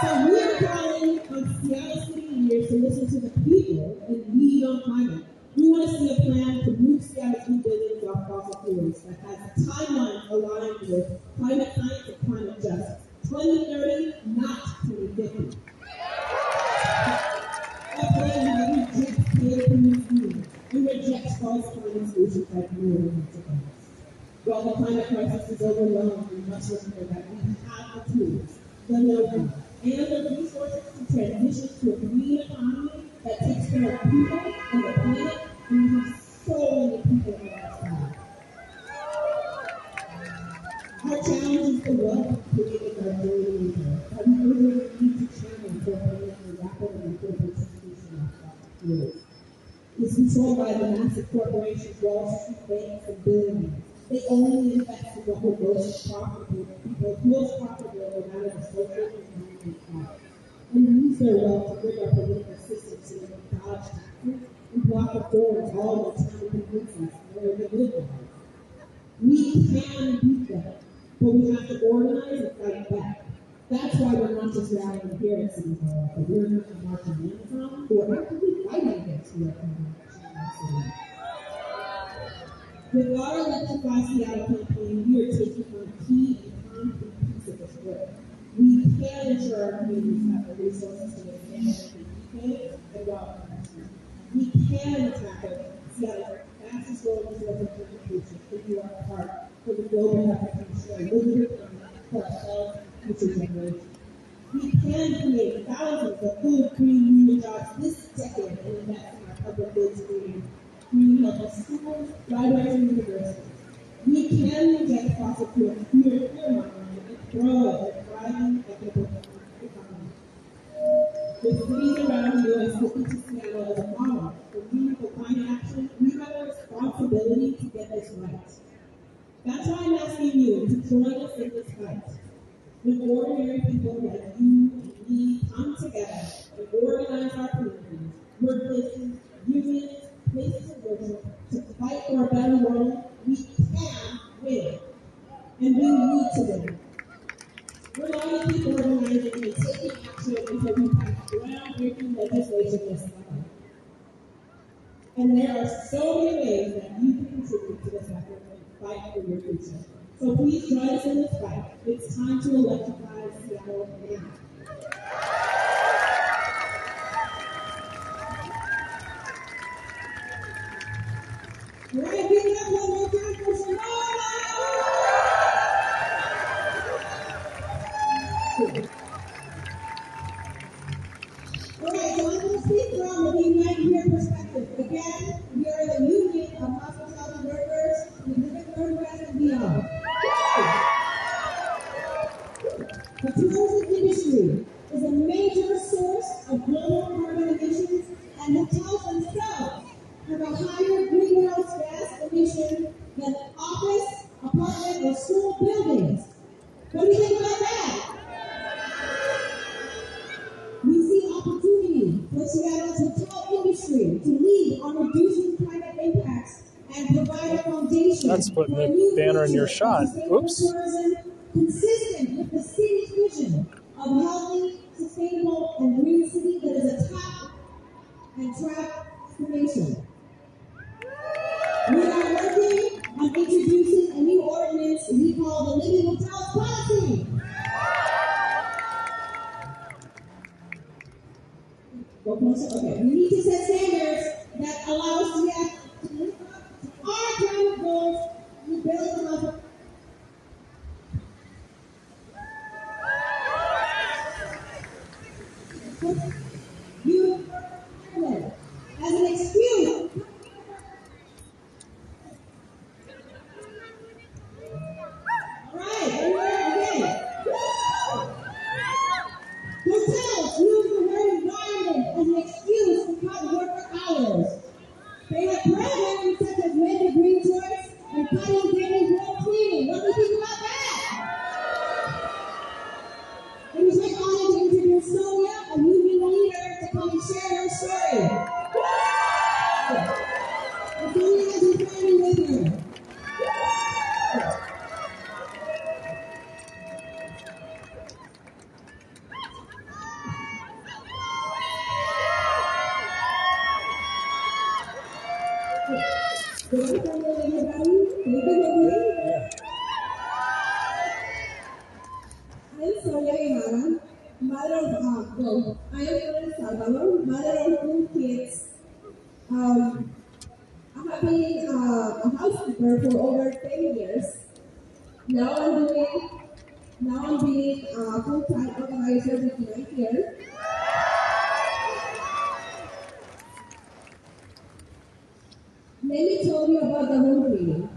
So we are calling on Seattle City leaders to listen to the people and lead on climate. We want to see a plan to move Seattle to buildings off fossil fuels that has a timeline aligned with climate science and climate justice. 2030, not 2050. A plan that rejects pay-for-use and rejects false climate solutions like renewable natural gas. While the climate crisis is overwhelming, we must remember that we have the tools, the know-how, and the resources to transition to a green economy that takes care of people and the planet, and we have so many people on our side. Our challenge is the wealth created by daily labor, that we really need to challenge for the rapid and global transition of fossil fuels. It's controlled by the massive corporations, Wall Street banks, and billionaires. They only invest in what will most profitable, no matter the social and economic impact, and use their wealth to rig our political system so they can dodge taxes and block the doors all the time to convince us they're the good guys. We can beat them, but we have to organize and fight back. That's why we're not just rallying here at City Hall, but we're not marching Amazon, who are actively fighting against the city. With our Electrify Seattle campaign, we are taking on a key and concrete piece of this work. We can ensure our communities have the resources to withstand the decades and wildfire investment. We can tackle Seattle's fastest growing resource transportation and do our part for the global effort to ensure living for ourselves and future generations. We can create thousands of good, green, union jobs this decade and invest in our public goods community. We help schools, libraries, and universities. We can reject fossil fuels, fear-mongering, and grow a thriving, equitable economy. With cities around the U.S. looking to Seattle as a model for meaningful climate action, we have a responsibility to get this right. That's why I'm asking you to join us in this fight. When ordinary people like you and me come together and organize our communities, workplaces, unions, places of worship, to fight for a better world, we can win. And we need to win. We're not going to keep organizing and taking action until we pass groundbreaking legislation this summer. And there are so many ways that you can contribute to this effort and fight for your future. So please join us in this fight. It's time to electrify Seattle now. All right, give it up one more time for Sonora! All right, so I'm going to speak from the United Here perspective. Again, we are the union of hospitality workers in the Pacific Northwest and beyond. The tourism industry is a major source of global carbon emissions, and hotels themselves have a higher greenhouse gas emission than office, apartment, or school buildings. What do you think about that? We see opportunity for Seattle's hotel industry to lead on reducing climate impacts and provide a foundation. That's putting the banner in your shot. Oops. Tourism consistent with the city's vision of a healthy, sustainable, and green city that is a top and track destination. We are working on introducing a new ordinance we call the Living Hotels Policy. Okay, we need to set standards that allow Seattle to live up to our climate goals and build on us. creating world cleaning. What do you think about that? It was my honor to introduce Sonia, a union leader, to come and share her story. And Sonia has a family with her. Good afternoon, everybody. I'm Sonia Guevara, mother of, I am from El Salvador, mother of 2 kids. I have been a housekeeper for over 10 years. Now I'm being a full-time organizer with my here. Let me tell you about the home cleaning.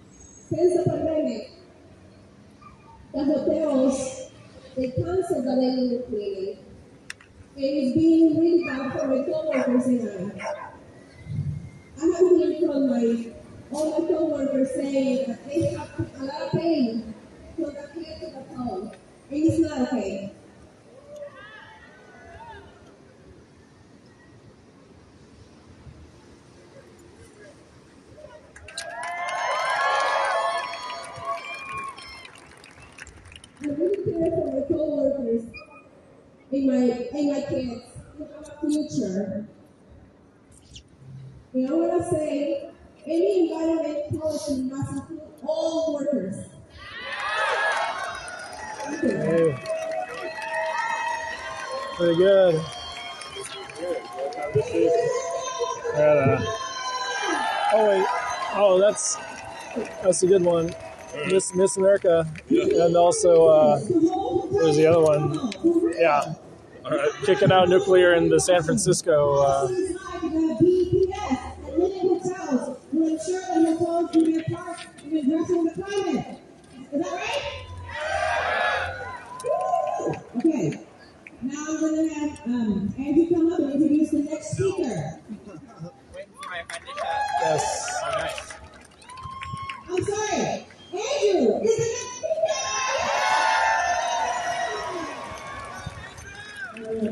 Since the pandemic, the hotels, they canceled the daily cleaning. It is being really bad for my coworkers and I. I have heard from all my coworkers saying that they have a lot of pain from the head to the toe. And it's not okay. I really care for my coworkers and my kids who have a future. And I want to say, any environment policy must include all workers. Thank you. Hey. Pretty good. Oh wait. Oh, that's a good one. Miss America, and also there's the other one. Yeah, kicking out nuclear in the San Francisco. Okay, now I'm going to have Andy come up and introduce the next speaker. Yes. Oh, nice. I'm sorry, Andrew is the next speaker!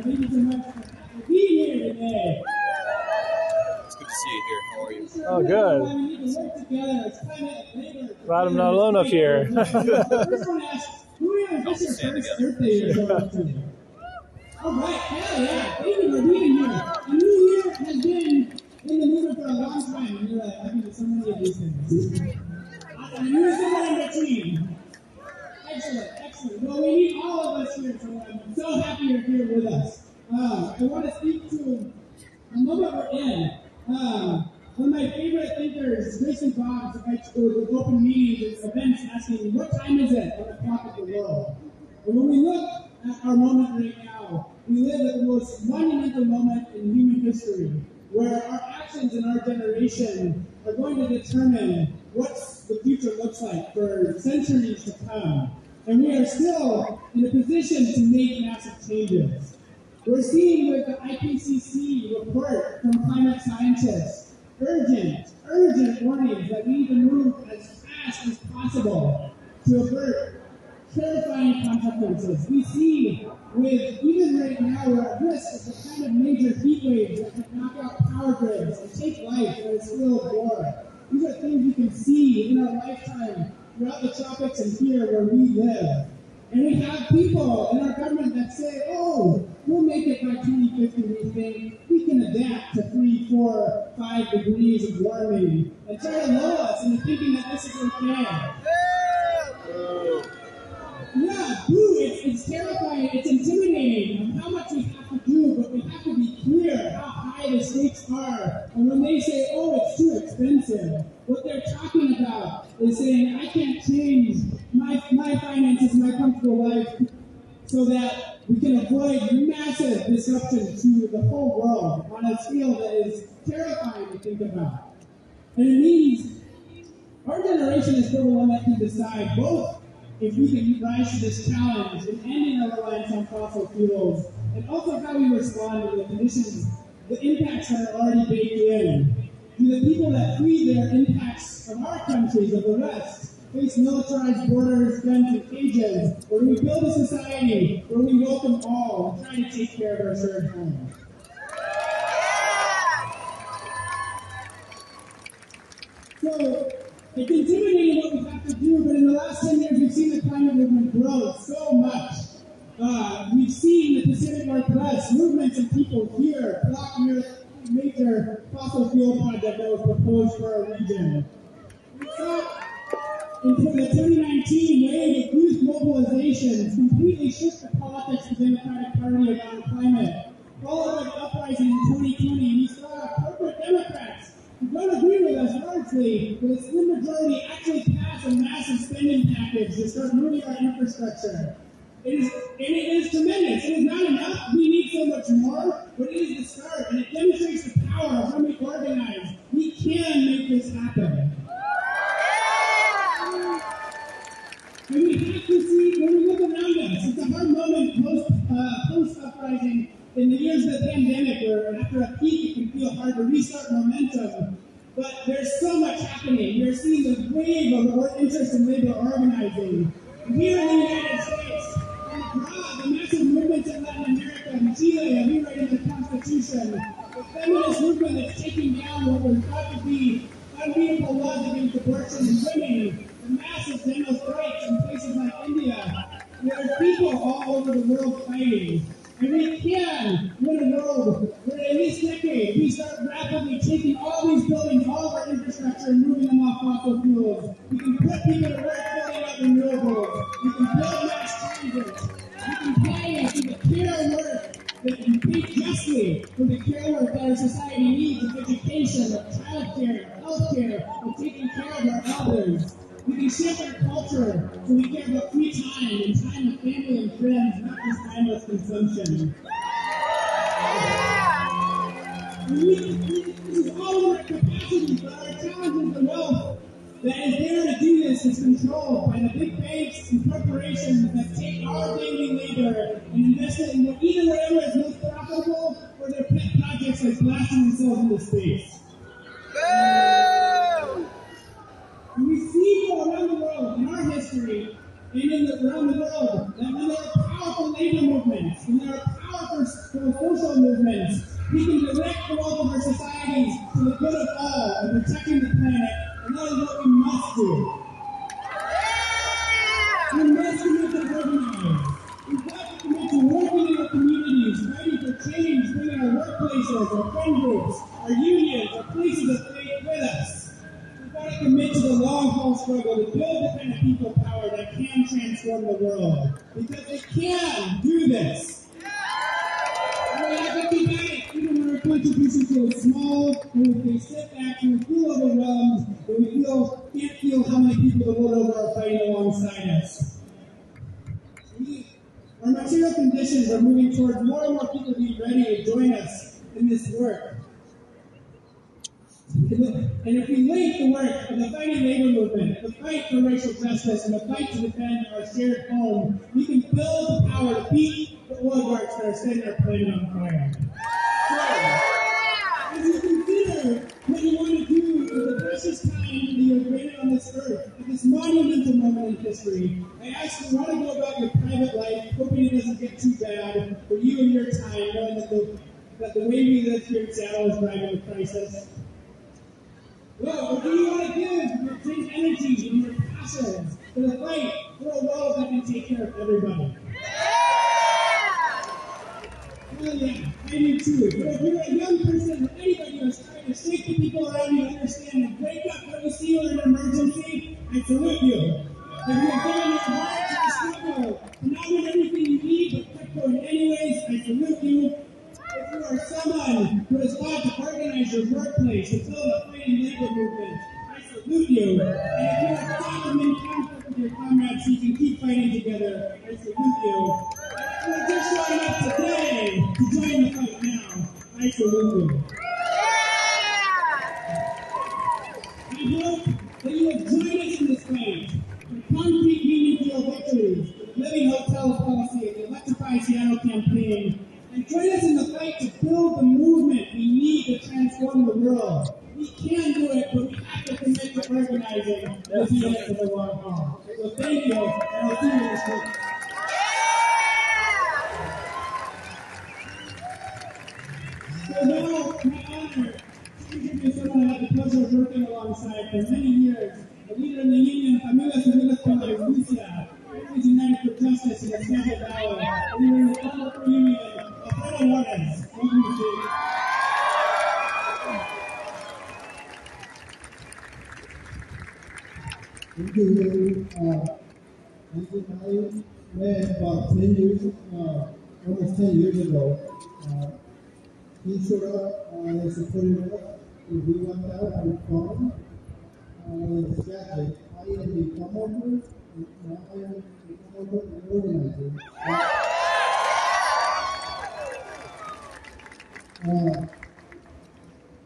Thank you so much for being here today. It's good to see you here. How are you? Oh, good. We need to work together. It's kind of labor. Glad I'm not alone up here. First one asks, who here is this your first birthday you're going to? All right, hell yeah. Thank you for being here. A new year has been in the movement for a long time, and you're like, I've been to so many of these things. And you're somewhere in between. Excellent, excellent. Well, we need all of us here, so I'm so happy you're here with us. I want to speak to a moment we're in. One of my favorite thinkers, Grayson Boggs, with open meetings and events asking, what time is it on the clock of the world? And when we look at our moment right now, we live at the most monumental moment in human history, where our actions in our generation are going to determine what the future looks like for centuries to come. And we are still in a position to make massive changes. We're seeing with the IPCC report from climate scientists, urgent warnings that we need to move as fast as possible to avert terrifying consequences. We see with, even right now, we're at risk of the kind of major heat waves that can knock out power grids and take life at a scale of war. These are things we can see in our lifetime throughout the tropics and here where we live. And we have people in our government that say, oh, we'll make it by 2050, we think. We can adapt to 3, 4, 5 degrees of warming and try to lull us into thinking that this is okay. Yeah, boo, it's terrifying, it's intimidating how much we have to do, but we have to be clear how high the stakes are. And when they say, oh, it's too expensive, what they're talking about is saying, I can't change my finances, my comfortable life, so that we can avoid massive disruption to the whole world on a scale that is terrifying to think about. And it means our generation is still the one that can decide both if we can rise to this challenge in ending our reliance on fossil fuels, and also how we respond to the conditions, the impacts that are already baked in. Do the people that flee their impacts of our countries, of the West, face militarized borders, guns, and cages, or do we build a society where we welcome all and try to take care of our shared home? So, it's intimidating what we have to do, but in the last 10 years, we've seen the climate movement grow so much. We've seen the Pacific Northwest movements of people here block major fossil fuel project that was proposed for our region. We saw in the 2019 wave of youth mobilizations completely shift the politics of the Democratic Party around climate, followed by the uprising in 2020, and we saw corporate Democrats who don't agree with us largely, but a slim majority actually pass a massive spending package to start moving our infrastructure. It is tremendous. It is not enough. We need so much more, but it is the start, and it demonstrates the power of how we organize. We can make this happen. And we have to see, when we look around us, it's a hard moment post-uprising in the years of the pandemic, where after a peak it can feel hard to restart momentum. But there's so much happening. We're seeing the wave of interest in labor organizing. Here in the United States, the massive movements in Latin America and Chile are rewriting the Constitution. The feminist movement that's taking down what was thought to be unbeatable laws against abortion and women. The massive demo strikes in places like India. There are people all over the world fighting. And we can win a world where in this decade we start rapidly taking all these buildings, all of our infrastructure, and moving them off fossil fuels. We can put people to work building up renewables. We can build mass transit. We can pay for the care work and pay justly for the care work that our society needs of education, of childcare, of healthcare, of taking care of our elders. We can shift our culture so we care about free time and time with family and friends, not just mindless consumption. This is all in our capacity, but our challenge is the wealth that is there to do this is controlled by the big banks and corporations that take our daily labor and invest it in either whatever is most profitable or their pet projects like blasting themselves into space. And we see around the world, in our history, and around the world, that when there are powerful labor movements, when there are powerful social movements, we can direct the wealth of our societies to the good of all and protecting the planet, and that is what we must do. We must commit to organize. We've got to commit to working in our communities, fighting for change, bringing our workplaces, our friend groups, our unions, our places of faith with us. We've got to commit to the long-haul struggle to build the kind of people power that can transform the world. Because they can do this. And we have to be back, even when our contributions feel small, when we sit back, when we feel overwhelmed, when we can't feel how many people the world over are fighting alongside us. Our material conditions are moving towards more and more people being ready to join us in this work. And if we link the work of the fighting labor movement, the fight for racial justice, and the fight to defend our shared home, we can build the power to beat the oligarchs that are setting our planet on fire. So, as you consider what you want to do with the precious time that you have created on this earth, at this monumental moment in history, I ask you, want to go about your private life, hoping it doesn't get too bad for you and your time, knowing that the way we live here in Seattle is driving a crisis. Well, what do you want to give your great energies and your passions for the fight for a world that can take care of everybody? Well, yeah, I do too. But if you're a young person or anybody who's trying to shake the people around you to understand and wake up when you see you're in an emergency, I salute you. If you have given your heart to the struggle, to not get everything you need but kept going anyways, I salute you. If you are someone who has fought to organize your workplace, to build a fighting labor movement, I salute you. And if you are fighting in conflict with your comrades so you can keep fighting together, I salute you. And if you are just showing up today to join the fight now, I salute you. I hope that you will join us in this fight for concrete, meaningful victories, the Living Hotels policy, and the Electrify Seattle campaign. And join us in the fight to build the movement we need to transform the world. We can This is it for the long haul. So thank you, and I'll see you next week. So now, my honor to introduce someone I had the pleasure of working alongside for many years, a leader in the union, Familias Unidas por la Justicia, Families United for Justice in the Central Valley, a leader in the Antinuclear Union, Alfredo Juarez. Welcome to the Thank you. I met about 10 years, almost 10 years ago. He showed up and supported us. We went out on the farm. Exactly. I am the promoter, now I am the promoter and organizer.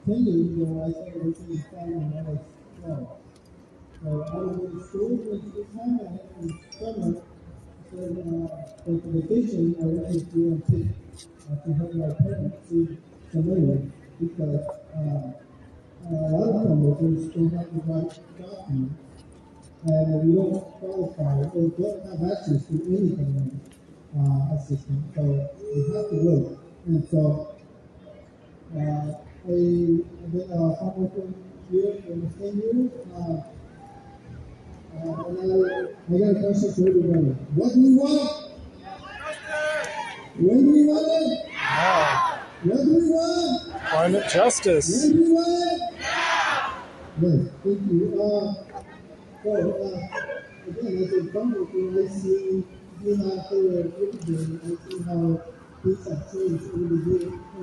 10 years ago, I started working in farm when I was 12. So I was in school at the time, and in summer, so for the vacation, I went to go and take to help my parents save some money because a lot of promoters don't have the right documents, and we don't qualify or don't have access to anything like assistance, so we have to wait. And so I've been a promoter here for 10 years. And I got a question for everybody. What do we want? When do we want it? What do we want? Climate justice. When do we want it? Yes, thank you. Again, as a promoter, I see how they're everything. I see how things have changed over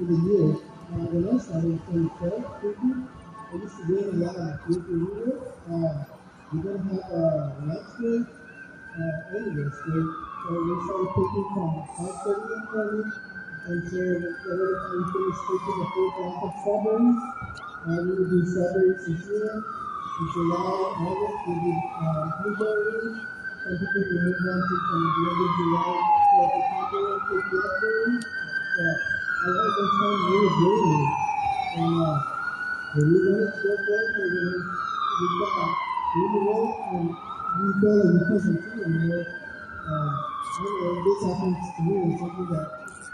the years. When I started in 2012, I used to be in a lot of local leaders. We're going to have a landscape anyway, so we started taking from outside the money, and so every time we finish taking the full block of strawberries, we would do strawberries in June, in July, August, we did blueberries, some people will move on to from the end of July to September to blackberries, but I like this time it was raining, and when we went to go for it, we got really well, and we felt like we couldn't do it anymore. This happens to me, it's something that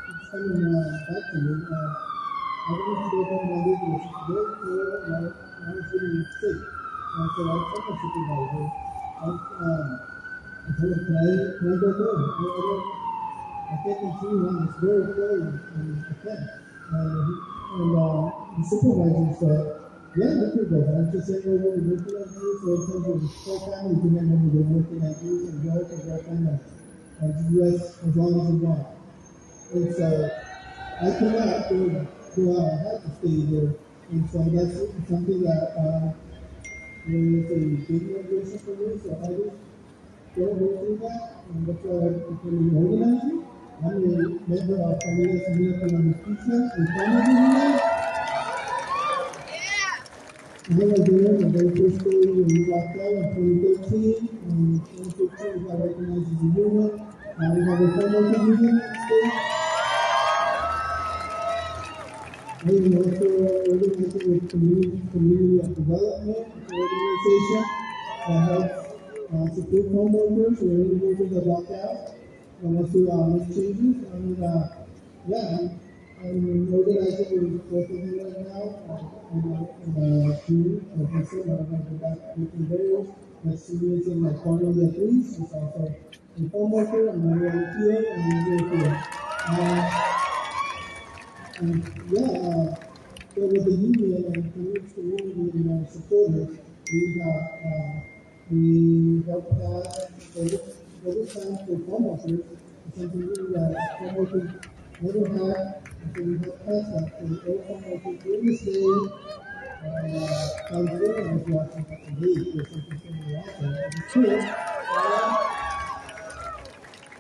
keeps coming back to me. I went to go home and I lived with very cold, and I was getting sick. So I told my supervisor, I told him, can I go home? I can't continue on this very cold, and I can't. And the supervisor said, yeah, we could go. I just said, we're working at you, so in terms of the whole family, you can remember we're working at you, and go to girlfriend and US as long as you want. And so I cannot go out, I have to stay here. And so that's something that is a big motivation for me, so I just don't go through that, and that's why I became an organizer. I'm a member of Familias Unidas por la Justicia and Family Union. I was there the very first day when we walked out in 2013. In 2015, we got recognized as a union. We have a formal union state. I am also organizing with Community of Development, an organization that helps support homeowners or individuals that walk out and want to make changes. And I'm organizing with both of them right now. In June of December, I'm going to go back with the various. That's serious in my corner of the police. It's also a home worker. I'm a volunteer and I'm here. So with the union and community and our supporters, we help pass the time for home workers. It's something that home workers never had. And so we help pass that for all home workers during this day. I was watching that today, there's something similar out there. It's true.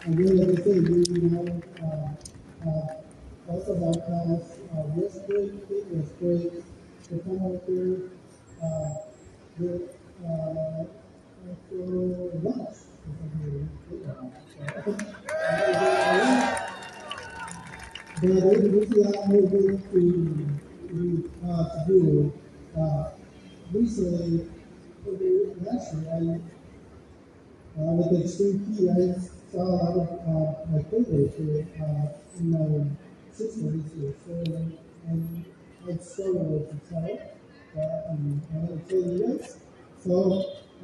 And then, like I said, we now also have class rest breaks, the homeworkers, with for lunch. But there's a lot more work to do. Recently, over the last year, with the extreme heat, I saw a lot of my coworkers in my 60s, so I struggle with the tell. I want to tell you guys. So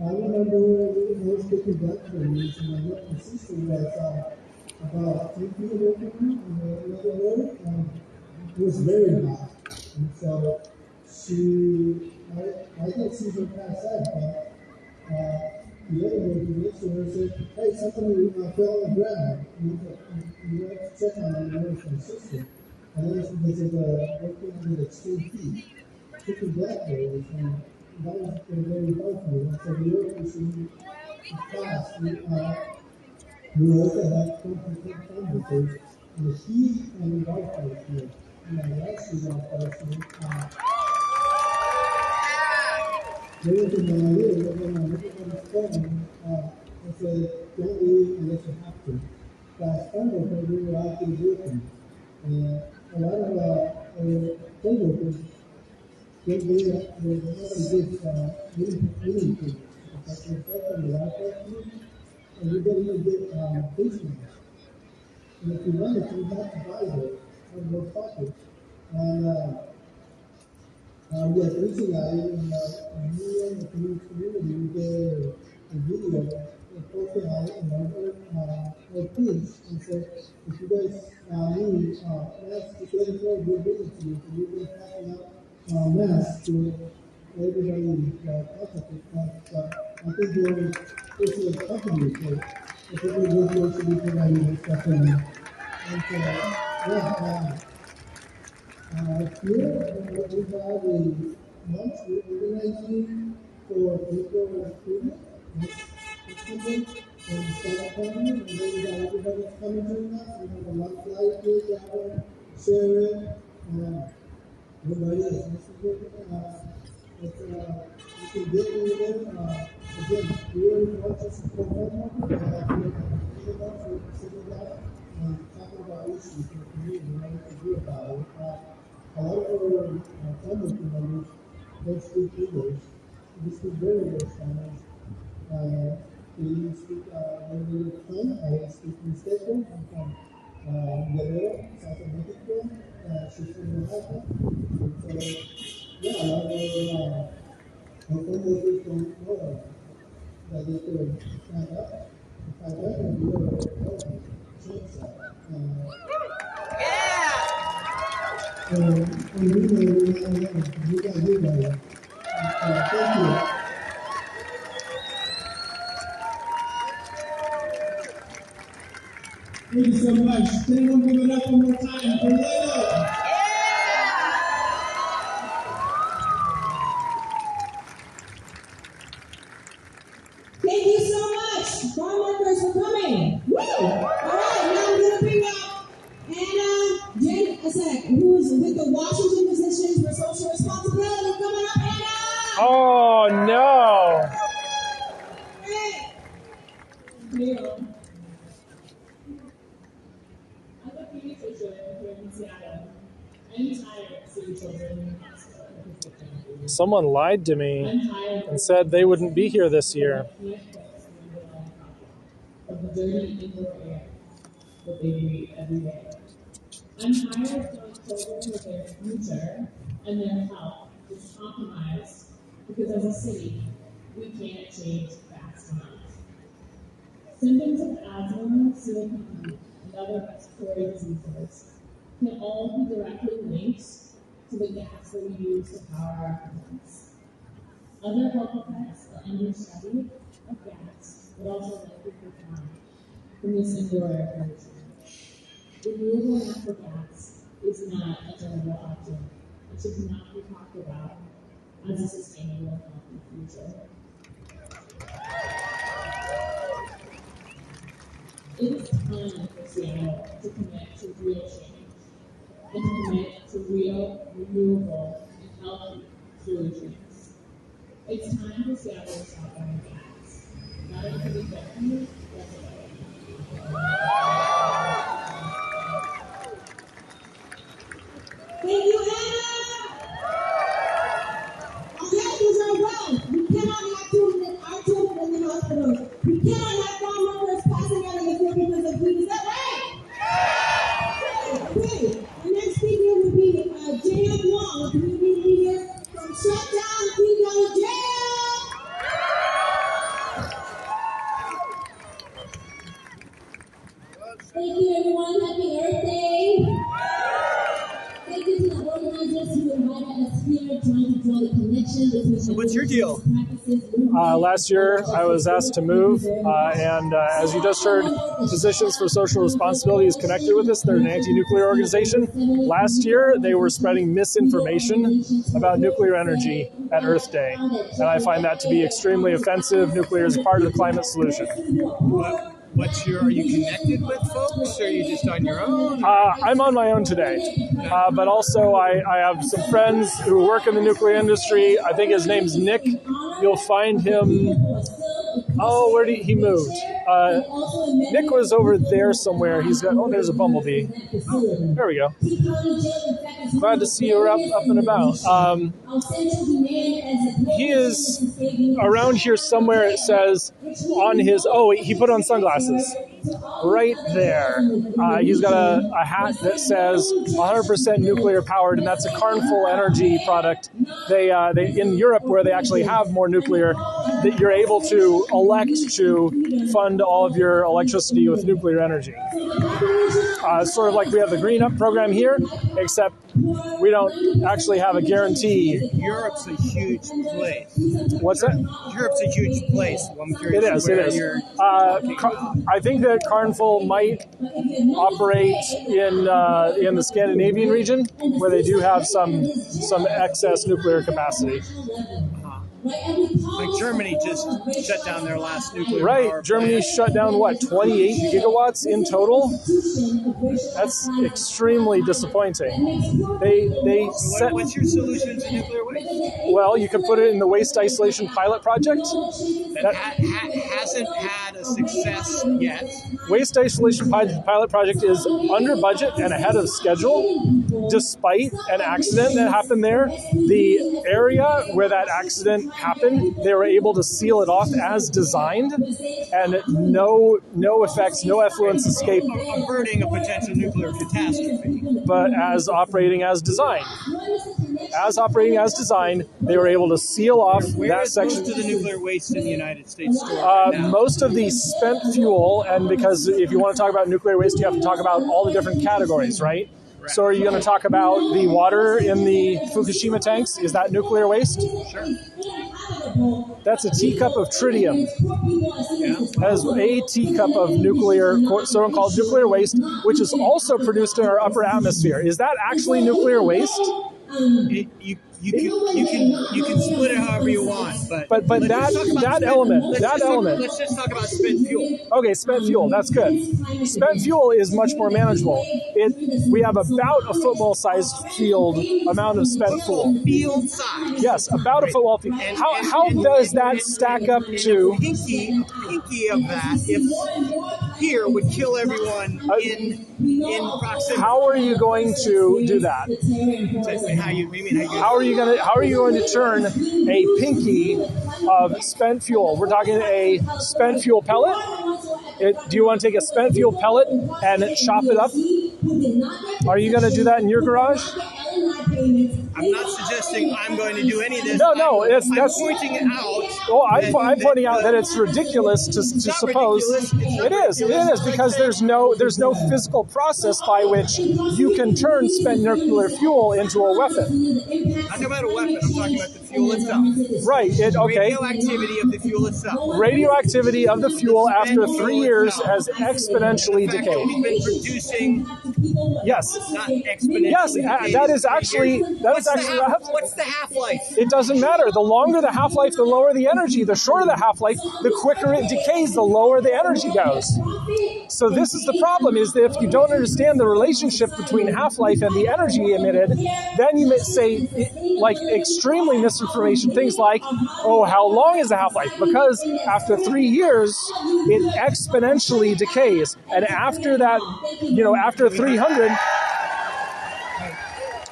I remember I was picking blackberries, and I met my sister was about 3 feet away from me in another road, and it was very hot. And so I didn't see her pass out, but the other lady next to her said, "Hey, somebody fell on the ground. You have to check on her, notice my sister." And then because of working with extreme heat, picking blackberries, and that was very hard for me. And so we were in class, we were also had complicated conversations, and the heat and the wildfire here. And I actually wildfire there was an idea that when I look at my phone, I said, don't leave unless you have to. Last summer, when we were out there working, a lot of our co-workers, they not a good meeting things. Because they're from the Wi-Fi team, and you don't even get face masks. And if you run it, you have to buy those on those pockets. And yes, recently me and the community we did a video and posted on our page and said, if you guys need masks, just let us know, we'll bring it to you. So we've been passing out masks to everybody contacted us. I think this is a company, so I think we should be providing this stuff in there. And so, yeah, here we have a lunch we're organizing for April students this Sunday and Southern County, and then we got everybody that's coming to us. We have a lot of flyers here, gather, share it. Everybody is listening. You can get in there. Again, we already want to support one another. Sitting down and talking about issues in the community and what to do about it. A lot of our family members don't speak English. They speak very, very Spanish. They speak when they come, I speak Mixteco. I'm from Guerrero, South Mexico. She's from Oaxaca. So, yeah, a lot of our coworkers don't know that they could stand up and fight back and do it. Change that. And we got you guys. Thank you. Thank you so much. Can everyone give it up one more time for Lilo? Thank you so much, farm workers, for coming. Woo! All right, now I'm going to bring up Anna Jen Asek, who is with the Washington Physicians for Social Responsibility. Coming up, Anna! Oh, no. Hey! I'm a pediatrician here in Seattle. I'm tired of seeing children in the hospital. Someone lied to me and said they wouldn't be here this year. Of the dirty indoor air that they breathe every day. I'm tired of telling children that their future and their health is compromised because as a city, we can't change fast enough. Symptoms of asthma, COPD, and other respiratory diseases can all be directly linked to the gas that we use to power our homes. Other health effects are under study of gas, but also likely found from this indoor air pollution. Renewable natural gas is not a general option. It should not be talked about as a sustainable and healthy future. It is time for Seattle to commit to real change and to commit to real, renewable, and healthy solutions. It's time for Seattle to stop buying gas. Not only for the government, but for Thank you, Anna! Okay, these are well. We cannot have 2 minutes. Our hospitals. We cannot have farm workers passing out in the field because of heat. Is that right? Okay. The next speaker will be J.M. Wong, a community leader from Shutdown Female Jail. Thank you, everyone. Happy Earth Day. Thank you to the organizers who invited us here, trying to draw the connection between. So what's your deal? Last year, I was asked to move, and as you just heard, Physicians for Social Responsibility is connected with this. They're an anti-nuclear organization. Last year, they were spreading misinformation about nuclear energy at Earth Day, and I find that to be extremely offensive. Nuclear is part of the climate solution. Are you connected with folks, or are you just on your own? I'm on my own today, but also I have some friends who work in the nuclear industry. I think his name's Nick. You'll find him. Oh, where did he moved? Nick was over there somewhere. He's got. Oh, there's a bumblebee. There we go. Glad to see you're up and about. He is around here somewhere. It says on his. Oh, he put on sunglasses. Right there. He's got a hat that says 100% nuclear powered, and that's a Carnful Energy product. They in Europe, where they actually have more nuclear, that you're able to elect to fund all of your electricity with nuclear energy. Sort of like we have the Green Up program here, except we don't actually have a guarantee. Europe's a huge place. What's that? Europe's a huge place. Well, I'm curious it is. I think that Carnful might operate in the Scandinavian region, where they do have some excess nuclear capacity. Like Germany just shut down their last nuclear power plant. Germany shut down, 28 gigawatts in total? That's extremely disappointing. What's your solution to nuclear waste? Well, you can put it in the waste isolation pilot project. That hasn't had a success yet. Waste isolation pilot project is under budget and ahead of schedule, despite an accident that happened there. The area where that accident happened, they were able to seal it off as designed, and no effects, no effluents escape. Averting a potential nuclear catastrophe. But as operating as designed. They were able to seal off that section. Where is most of the nuclear waste in the United States stored right now? Most of the spent fuel, and because if you want to talk about nuclear waste, you have to talk about all the different categories, right? So are you going to talk about the water in the Fukushima tanks? Is that nuclear waste? Sure. That's a teacup of tritium. That is a teacup of so-called nuclear waste, which is also produced in our upper atmosphere. Is that actually nuclear waste? You can split it however you want, but that element. Let's just talk about spent fuel. Okay, spent fuel. That's good. Spent fuel is much more manageable. We have about a football-sized field amount of spent fuel. Field size. Yes, about a football field. How does that stack up to? A pinky of that, if here would kill everyone in proximity. How are you going to do that? How are you going to turn a pinky of spent fuel? We're talking a spent fuel pellet. Do you want to take a spent fuel pellet and chop it up? Are you going to do that in your garage? I'm not suggesting I'm going to do any of this. No, I'm pointing it out. Well, I'm pointing out that it's ridiculous to suppose it is because there's no physical process by which you can turn spent nuclear fuel into a weapon. I'm talking about a weapon. I'm talking about the fuel itself. Right. Okay. Radioactivity of the fuel itself. Radioactivity of the fuel after 3 years has exponentially decayed. We've been producing. Yes. Not exponentially. Yes, that is actually what's the half-life? It doesn't matter. The longer the half-life, the lower the energy. The shorter the half-life, the quicker it decays, the lower the energy goes. So this is the problem, is that if you don't understand the relationship between half-life and the energy emitted, then you may say, like, extremely misinformation, things like, oh, how long is the half-life? Because after 3 years, it exponentially decays. And after that, after 300...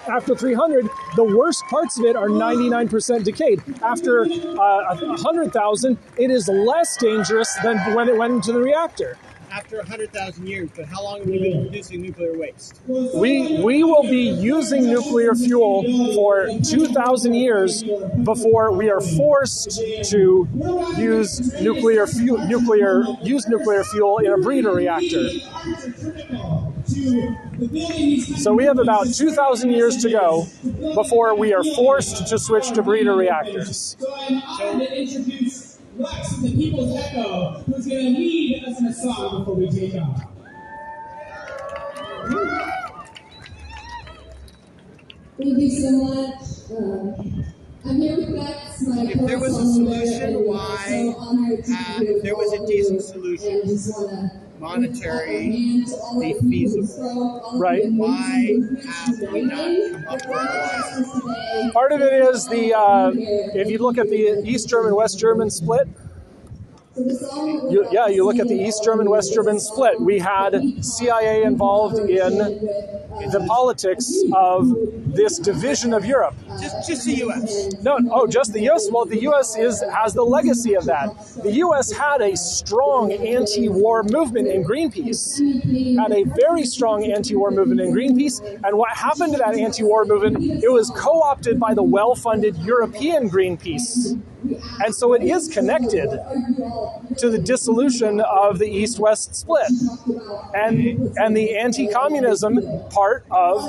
After 300, the worst parts of it are 99% decayed. After 100,000, it is less dangerous than when it went into the reactor. After 100,000 years, but how long have we been producing nuclear waste? We will be using nuclear fuel for 2,000 years before we are forced to use nuclear fuel in a breeder reactor. So we have about 2,000 years to go before we are forced to switch to breeder reactors. So I'm going to introduce Lex from the People's Echo, who's going to lead us in a song before we take off. Thank you so much. I'm here with Lex, my If there was a solution, why, if there was a decent solution, monetarily feasible, right? Why have we not come up with one? Part of it is if you look at the East German, West German split, you look at the East German, West German split. We had CIA involved in the politics of this division of Europe. Just the U.S. No, just the U.S. Well, the U.S. has the legacy of that. The U.S. had a strong anti-war movement in Greenpeace. Had a very strong anti-war movement in Greenpeace. And what happened to that anti-war movement? It was co-opted by the well-funded European Greenpeace. And so it is connected to the dissolution of the East-West split and the anti-communism part of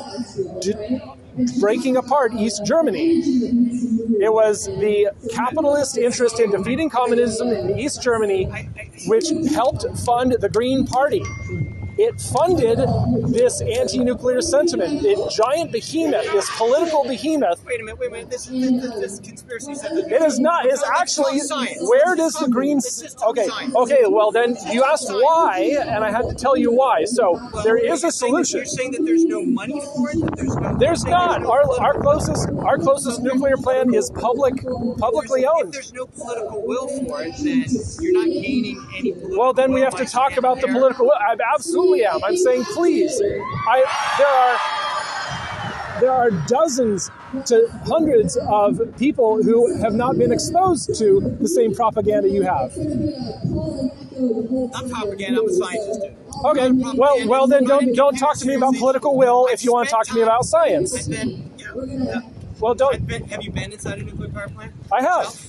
breaking apart East Germany. It was the capitalist interest in defeating communism in East Germany which helped fund the Green Party. It funded this anti-nuclear sentiment. Giant behemoth, this political behemoth. Wait a minute. This conspiracy says it is not. It's actually science. Where does the Greens? Okay. Well, then you asked why, and I had to tell you why. So there is a solution. You're saying that there's no money for it. That there's not. Our closest nuclear plant is publicly owned. If there's no political will for it, then you're not gaining any political. Well, then we have to talk about the political will. I absolutely am. I'm saying, please. There are dozens to hundreds of people who have not been exposed to the same propaganda you have. I'm propaganda. I'm a scientist. Okay. Well, then don't talk to me about political will if you want to talk to me about science. Well, don't. Have you been inside a nuclear power plant? I have.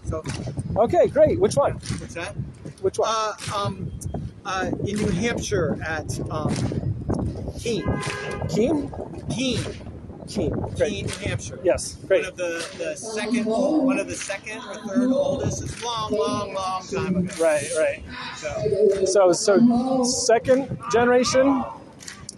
So. Okay, great. Which one? What's that? Which one? In New Hampshire at Keene. Keene? Great. Keene, New Hampshire. Yes, great. One of the second or third oldest. It's long time ago. Right. So second generation.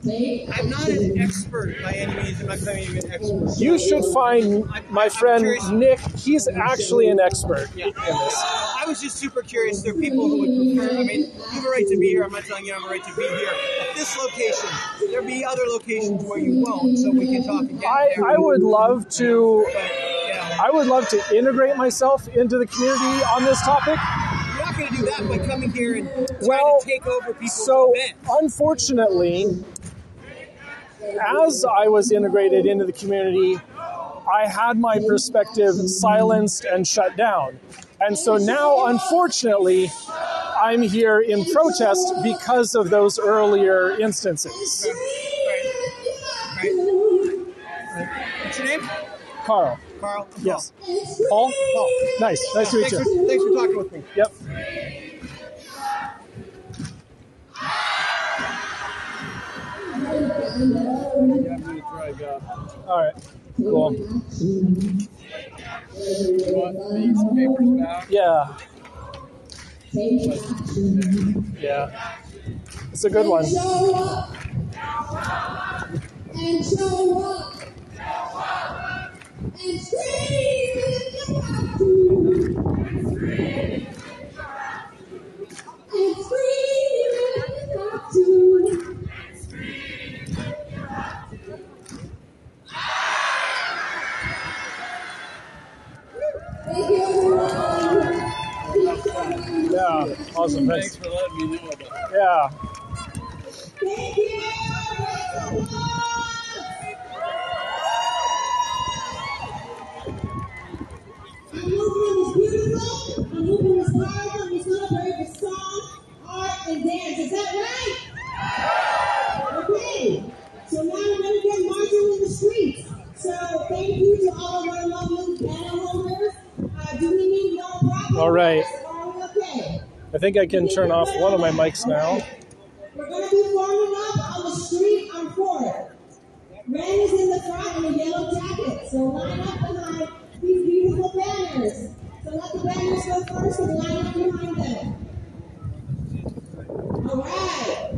I'm not an expert by any means. I'm not claiming to be an expert. You should find my friend Nick. He's actually an expert in this. I was just super curious. There are people who would prefer. I mean, you have a right to be here. I'm not telling you I have a right to be here. At this location, there'll be other locations where you won't, so we can talk again. I would love to. I would love to integrate myself into the community on this topic. You're not going to do that by coming here and trying to take over people's events. Unfortunately, as I was integrated into the community, I had my perspective silenced and shut down. And so now, unfortunately, I'm here in protest because of those earlier instances. Right. What's your name? Carl. Carl? Yes. Paul? Paul. Nice to meet you. Thanks for talking with me. Yep. All right. Cool. You want these papers back? Yeah. It's a good one. And show up. And scream if you have to. And scream if you have to. Thank you, everyone. Yeah, awesome. Thanks for letting me know about it. Yeah. Thank you. powerful. We celebrate with song, art, and dance. Is that right? Okay. So now we're going to get marching in the streets. So thank you to all of our lovely banner holders. Do we need no problem? All right. Are we okay? I think I can turn off one of my mics now. We're going to be forming up on the street on 4th. Ren is in the front in a yellow jacket, so line up behind these beautiful banners. So let the banners go first and line up behind them. All right.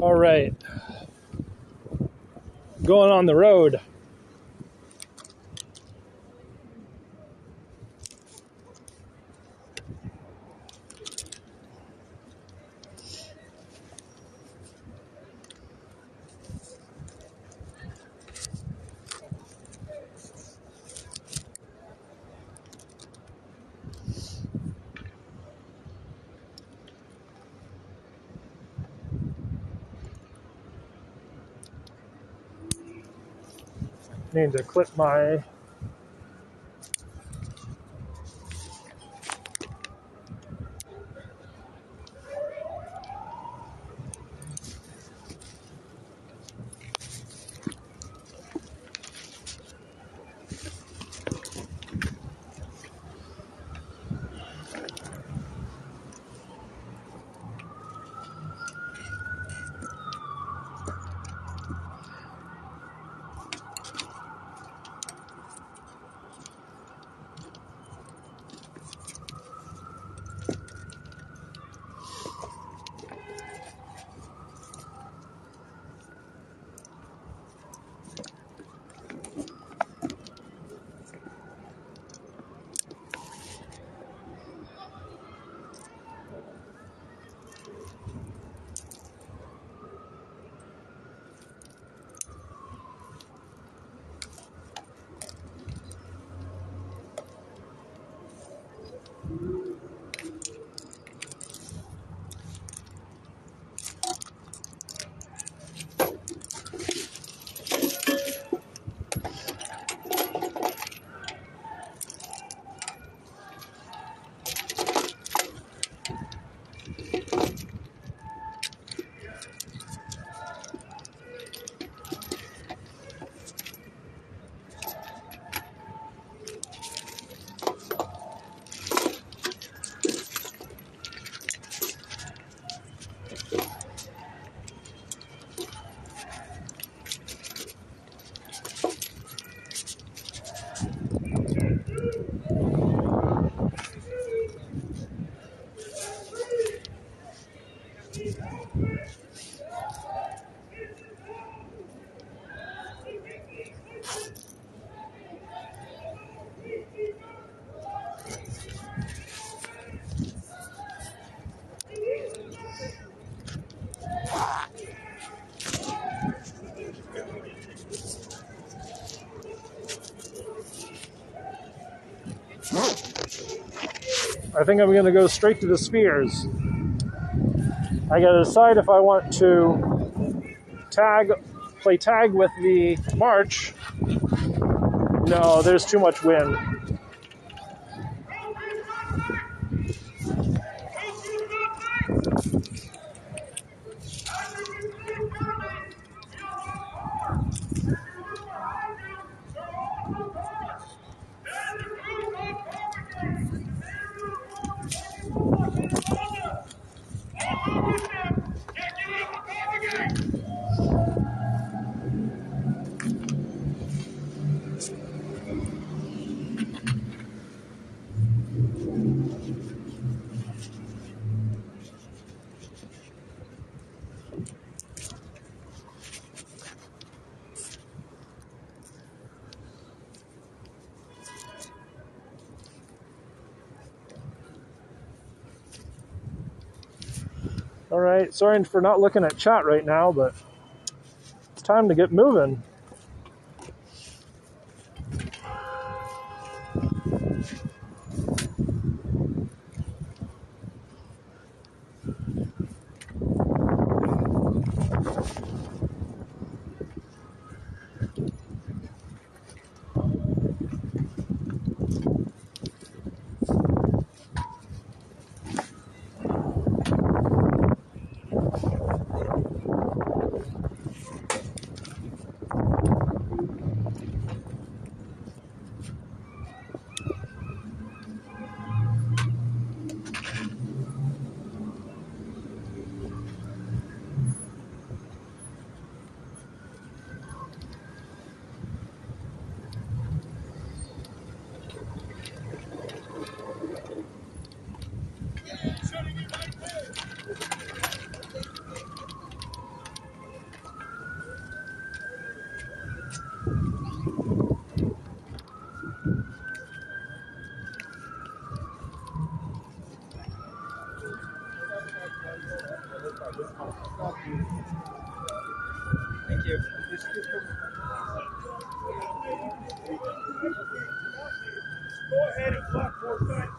All right. Going on the road. Need to clip my I think I'm going to go straight to the spheres. I got to decide if I want to play tag with the march. No, there's too much wind. All right, sorry for not looking at chat right now, but it's time to get moving. Thank you. Go ahead and clap 4 times.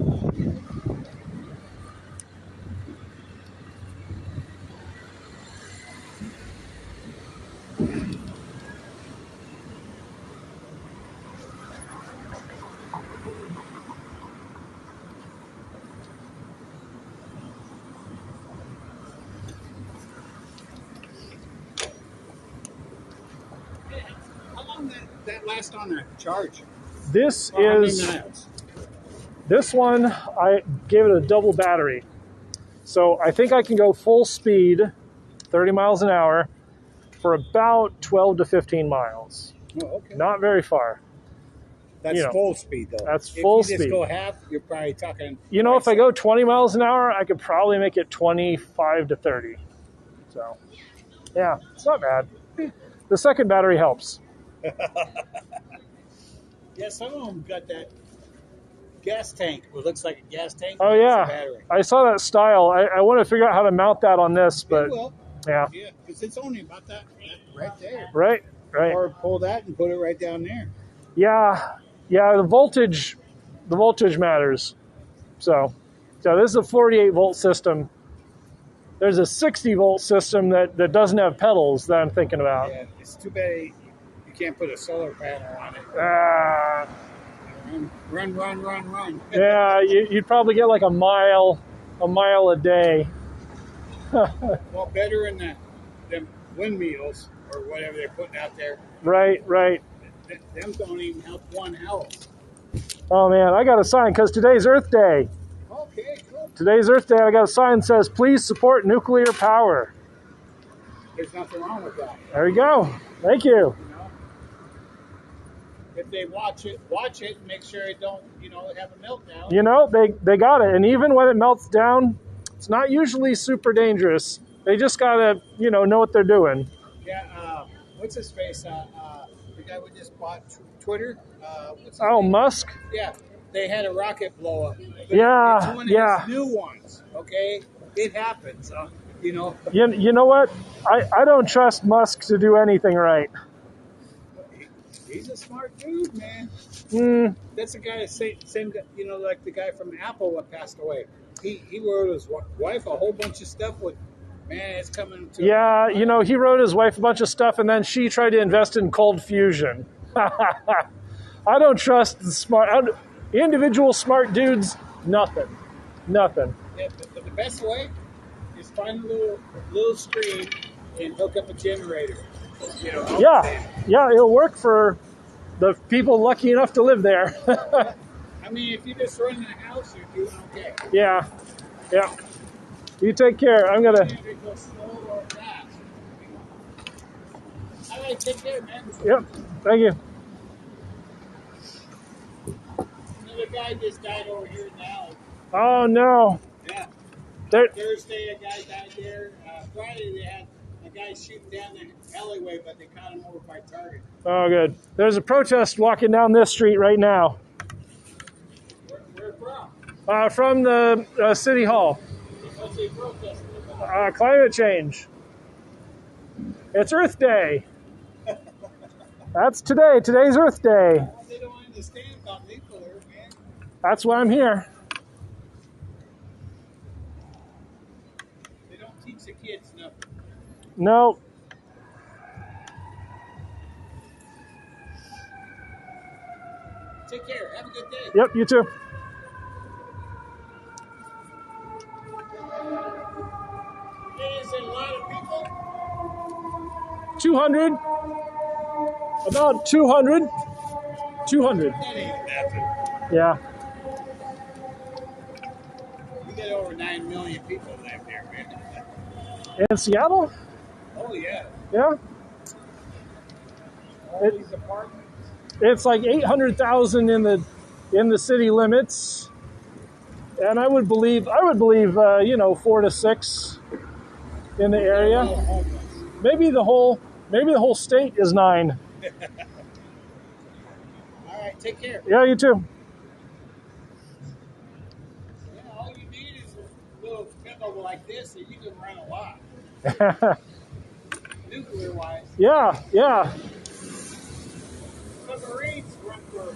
How long that last on a charge? This Or how many is miles? this one. I gave it a double battery, so I think I can go full speed, 30 miles an hour, for about 12 to 15 miles. Oh, okay. Not very far. That's you know, full speed, though. That's full If you just speed. go half, you're probably talking... You know, if I go 20 miles an hour, I could probably make it 25 to 30. So, yeah, it's not bad. The second battery helps. Yeah, some of them got that gas tank. It looks like a gas tank. Oh, It's a yeah. battery. I saw that style. I want to figure out how to mount that on this, but It will. yeah. Yeah, because it's only about that right there. Right. Or pull that and put it right down there. Yeah, the voltage matters. So this is a 48 volt system. There's a 60 volt system that doesn't have pedals that I'm thinking about. Yeah, it's too bad you can't put a solar panel on it. Run. Yeah, you'd probably get like a mile a day. Well, better than them windmills or whatever they're putting out there. Right. Them don't even help one house. Oh man, I got a sign because today's Earth Day. Okay, cool. Today's Earth Day. I got a sign that says, "Please support nuclear power." There's nothing wrong with that. There you go. Thank you. You know? If they watch it and make sure it don't, have a meltdown. You know, they got it. And even when it melts down, it's not usually super dangerous. They just gotta, know what they're doing. Yeah, what's his face? The guy we just bought Twitter. What's his name? Musk? Yeah, they had a rocket blow up. But Yeah, it's one of his new ones, okay? It happens, You know what? I don't trust Musk to do anything right. He's a smart dude, man. That's the guy, same guy, like the guy from Apple that passed away. He wrote his wife a whole bunch of stuff with, man, it's coming to... Yeah, he wrote his wife a bunch of stuff, and then she tried to invest in cold fusion. I don't trust the individual smart dudes, nothing. Yeah, but the best way is find a little stream and hook up a generator. Yeah, it'll work for the people lucky enough to live there. I mean, if you just run in the house, you're doing okay. Yeah. You take care. I'm gonna. Go slow or fast. All right, take care, man. Yep. Thank you. Another guy just died over here now. Oh no. Yeah. Thursday, a guy died there. Friday, they had a guy shooting down the alleyway, but they caught him over by Target. Oh, good. There's a protest walking down this street right now. Where from? From the City Hall. What's he protesting about? Climate change. It's Earth Day. That's today. Today's Earth Day. Well, they don't understand about nuclear, man. That's why I'm here. They don't teach the kids nothing. No. Take care. Have a good day. Yep, you too. Hey, is it a lot of people? 200. About 200. 200. That ain't nothing. Yeah. We got over 9 million people live there, man. In Seattle? Oh, yeah. Yeah. All these apartments. It's like 800,000 in the city limits, and I would believe 4 to 6 in the area. Maybe the whole state is 9. All right, take care. Yeah, you too. Yeah, all you need is a little chemical like this, and you can run a lot. Nuclear-wise. Yeah. Submarines run for,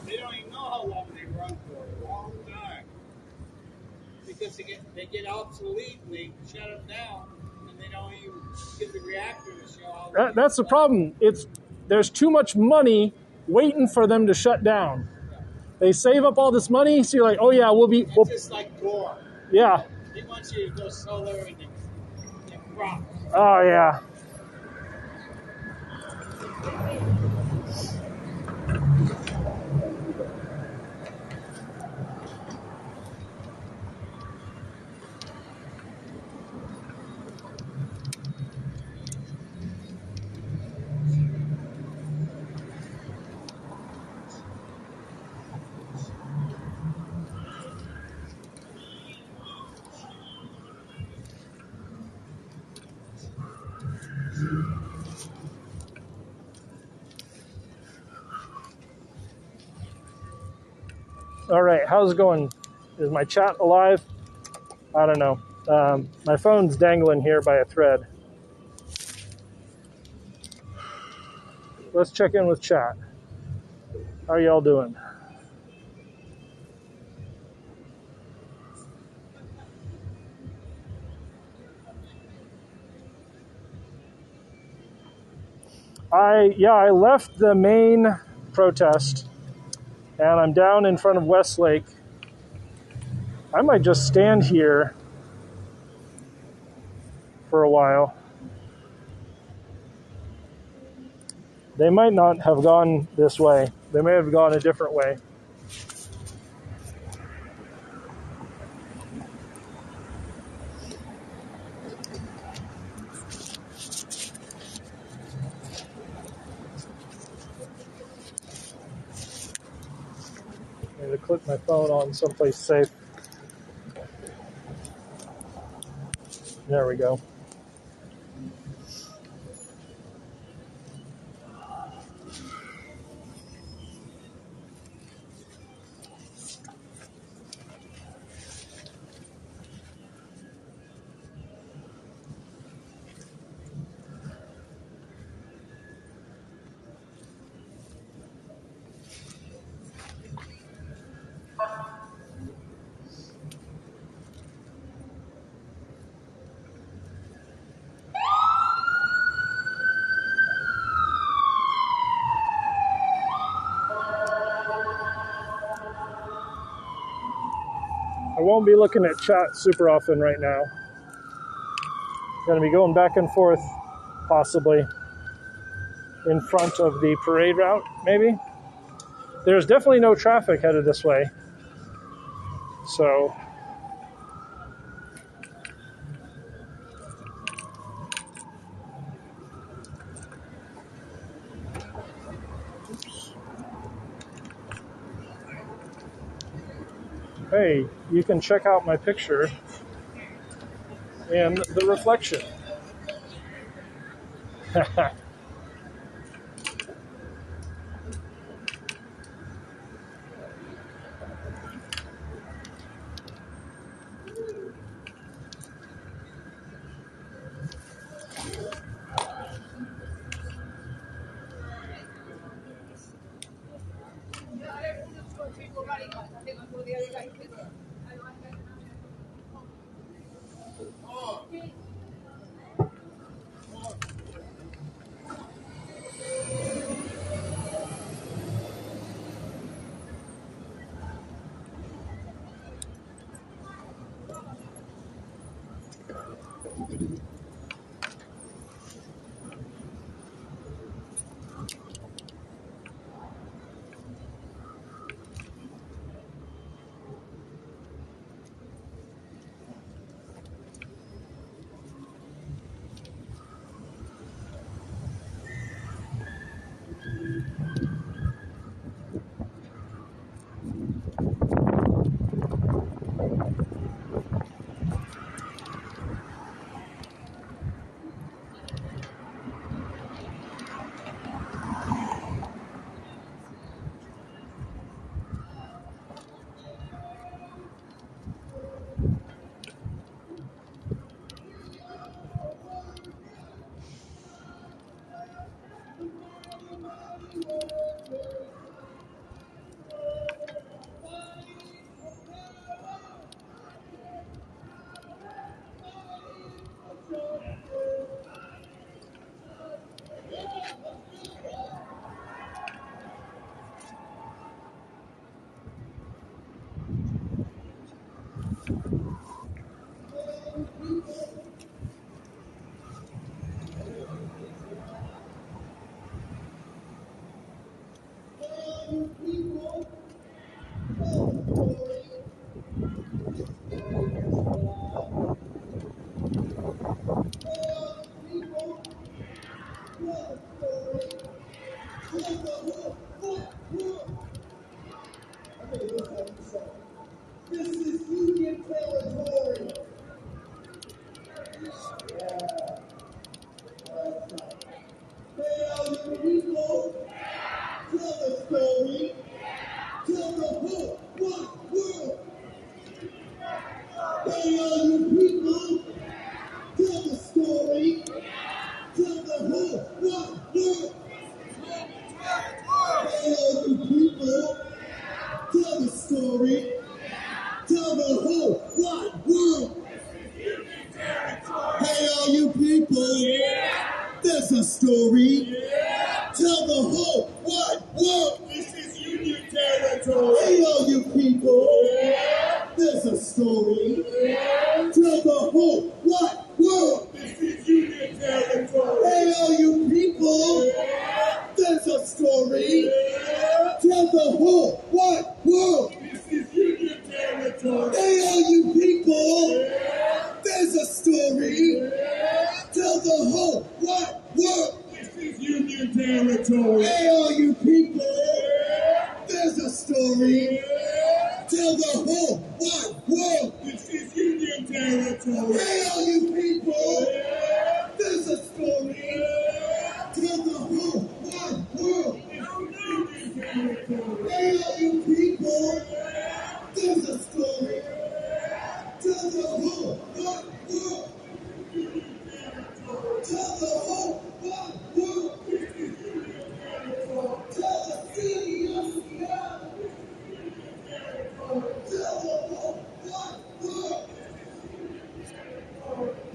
they don't even know how long they run for, a long time. because they get obsolete and they shut them down, and they don't even get the reactor to show all That's the problem. There's too much money waiting for them to shut down. They save up all this money, so you're like, oh yeah, It's just like Gore. Yeah. He wants you to go solar and rock. Oh yeah. All right, how's it going? Is my chat alive? I don't know. My phone's dangling here by a thread. Let's check in with chat. How are y'all doing? I left the main protest and I'm down in front of Westlake. I might just stand here for a while. They might not have gone this way. They may have gone a different way. I'm going to click my phone on someplace safe. There we go. I won't be looking at chat super often right now. Going to be going back and forth, possibly, in front of the parade route, maybe. There's definitely no traffic headed this way. So, hey, you can check out my picture and the reflection. Hey, all you people, tell the story. Tell the whole wide world. Hey, all you people, tell the story. Tell the whole wide world. Hey, all you people, there's a story. Tell the whole wide world. This is Union territory. Hey, all you people, there's a story. Tell the whole wide world. This is Union territory. Hey, all you people, there's a story. Tell the whole wide world. This is Union territory. Hey, all you people, there's a story. Tell the whole wide world. This is Union territory. Hey, all you people, there's a story. Tell the whole wide world. This is Union territory. Hey, all you people, there's a story. Tell the whole wide world. Hey, all you people, there's a story. Tell the whole wide world. Tell the whole wide world. Tell the city of Seattle. Tell the whole wide world.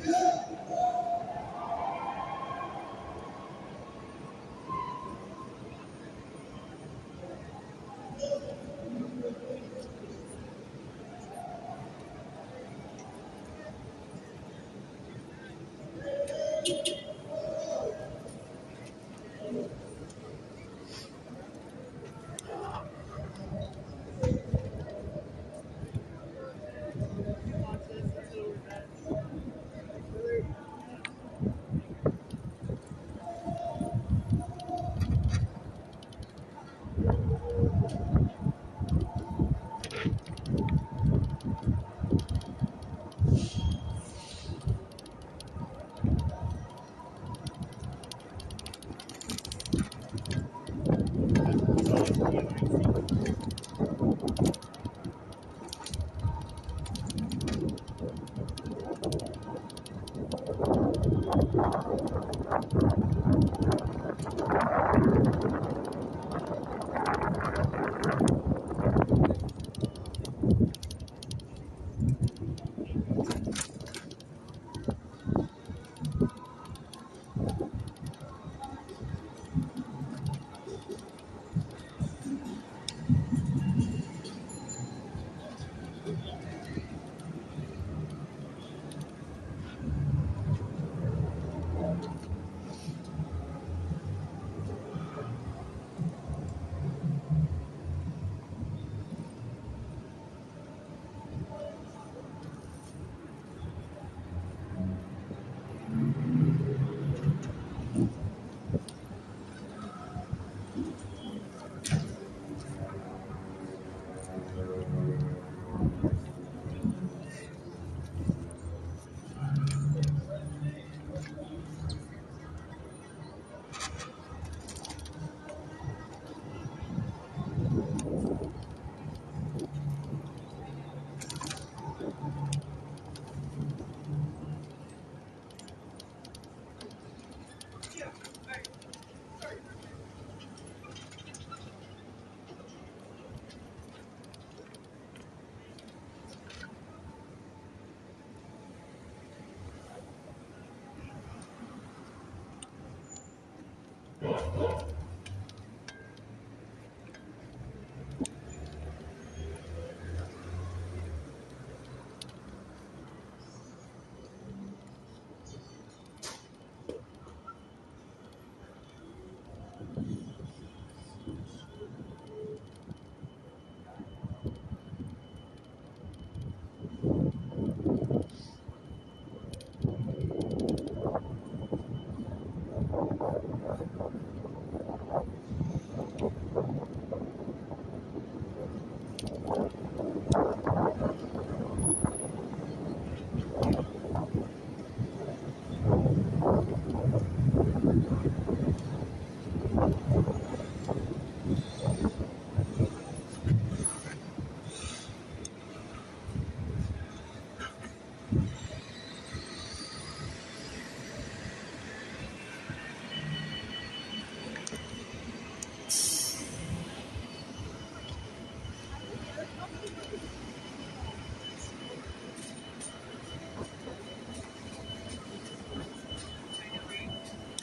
Yeah.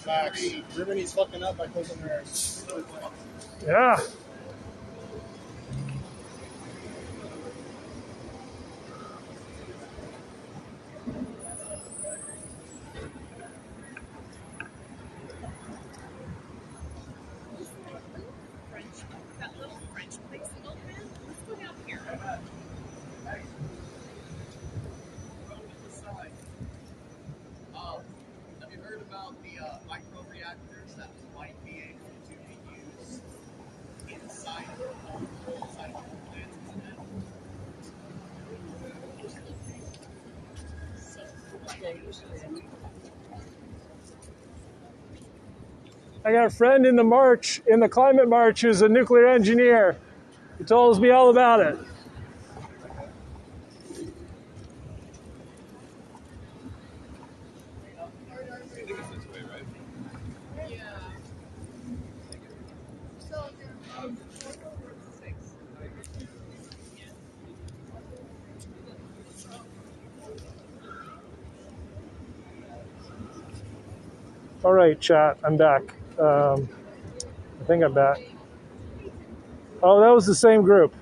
Facts. Germany's fucking up by closing their. Yeah. Have you heard about the microreactors that might be able to be used inside of plants instead? I got a friend in the march, in the climate march, who's a nuclear engineer. He told me all about it. All right, chat, I'm back. I think I'm back. Oh, that was the same group.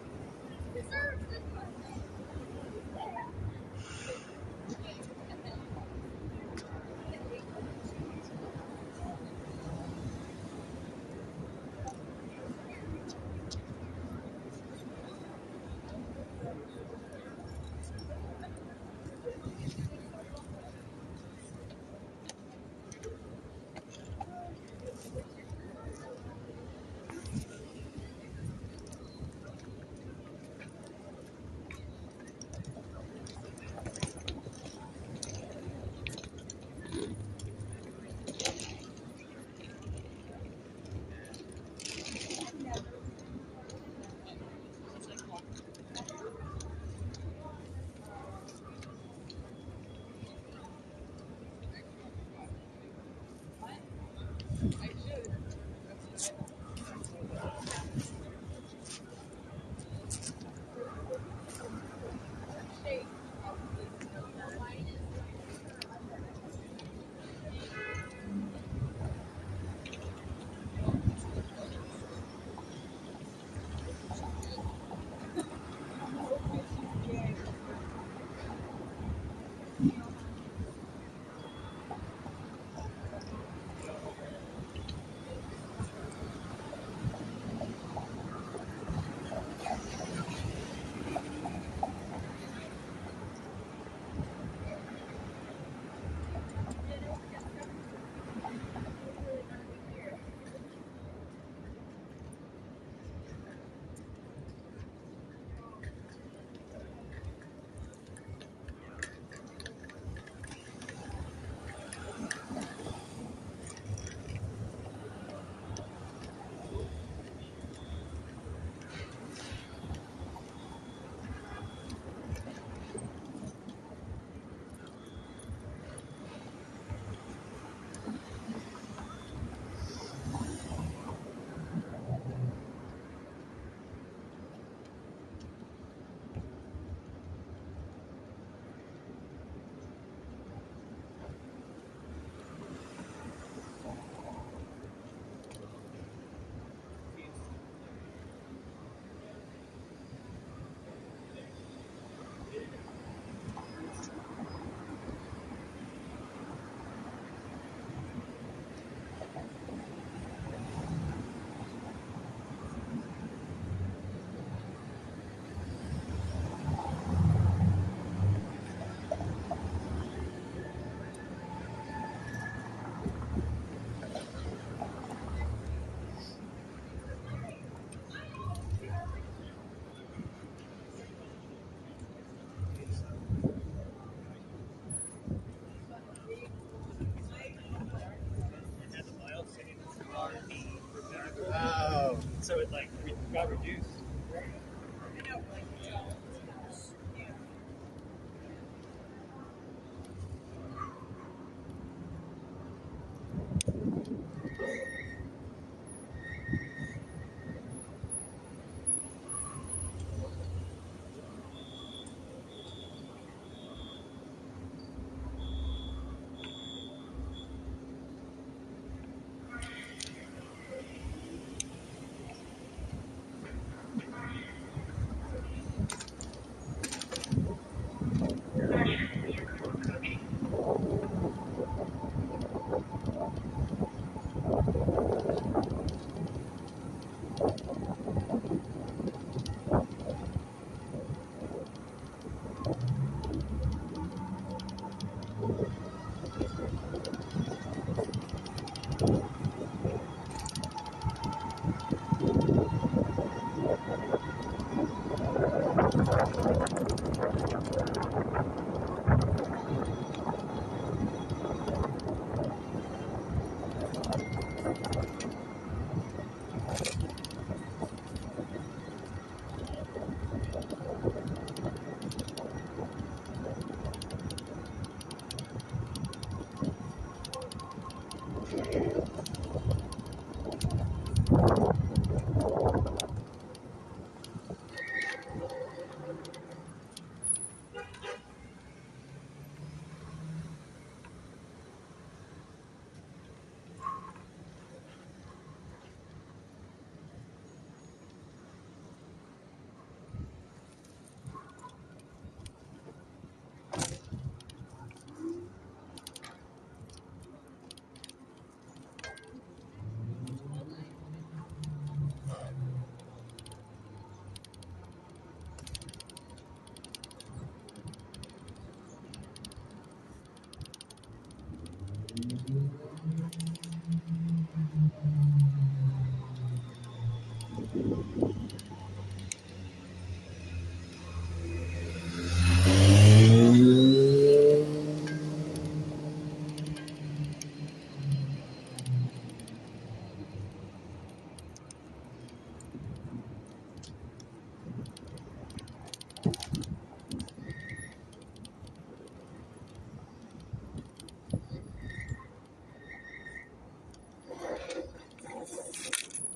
Oh, so it like got reduced.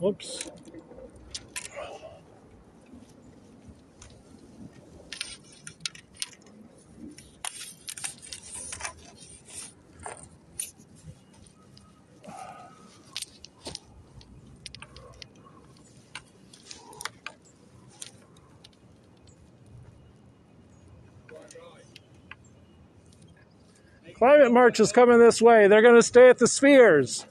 Whoops. Climate March is coming this way. They're going to stay at the Spheres.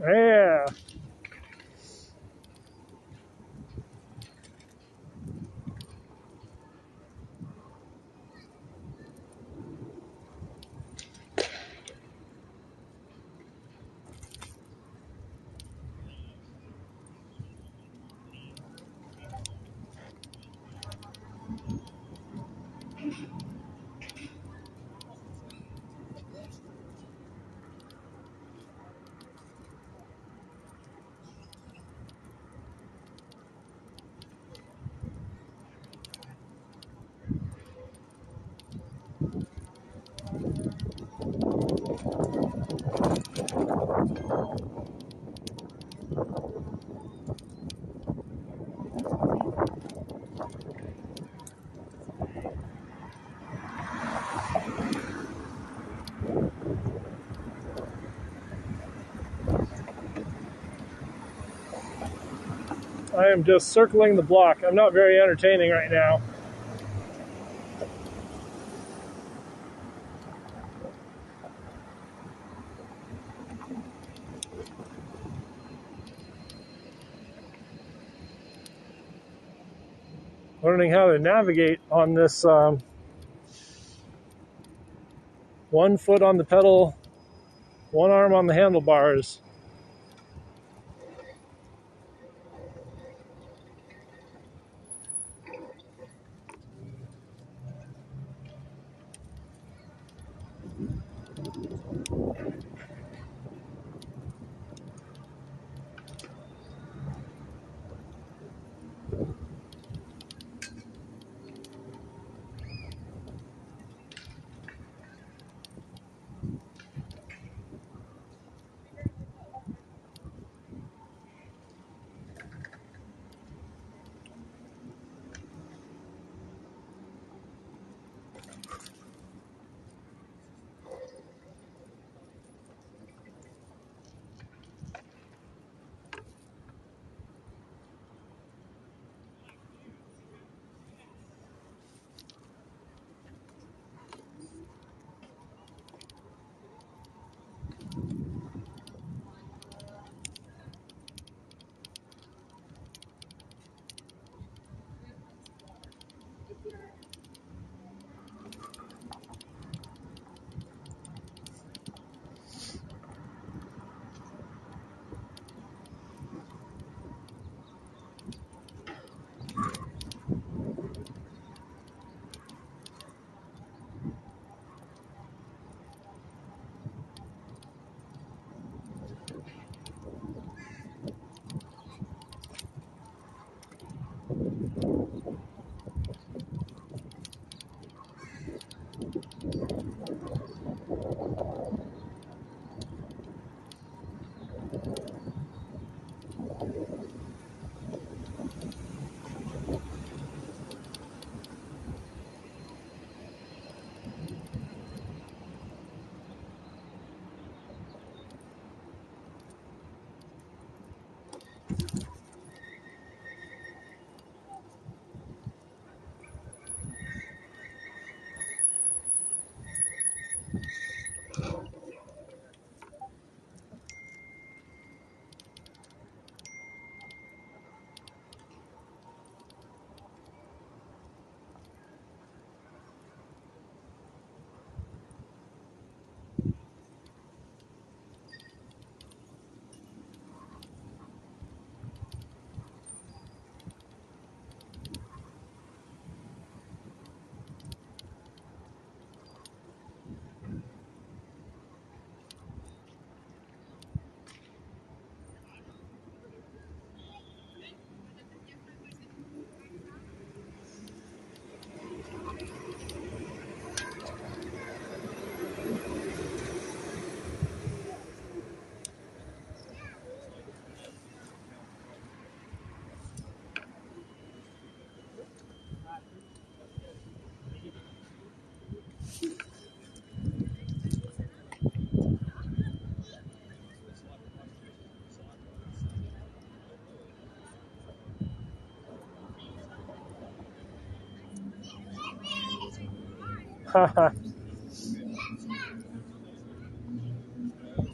Yeah. I am just circling the block. I'm not very entertaining right now. learning how to navigate on this 1 foot on the pedal, 1 arm on the handlebars.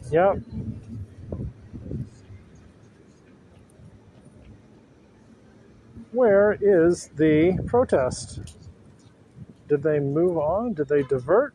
Yep. Where is the protest? Did they move on? Did they divert?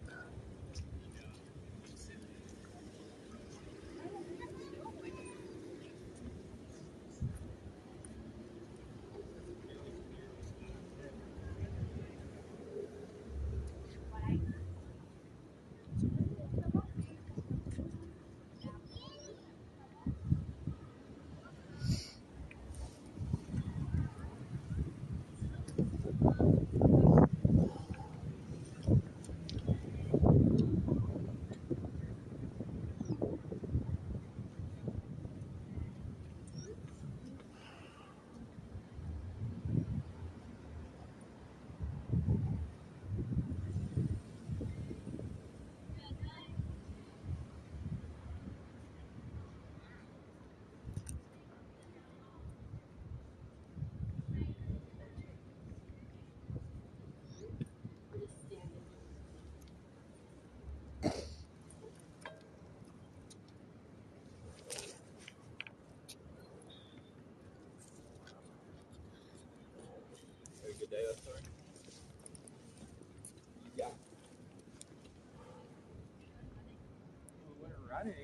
Good day, that's sorry. Yeah. We're running.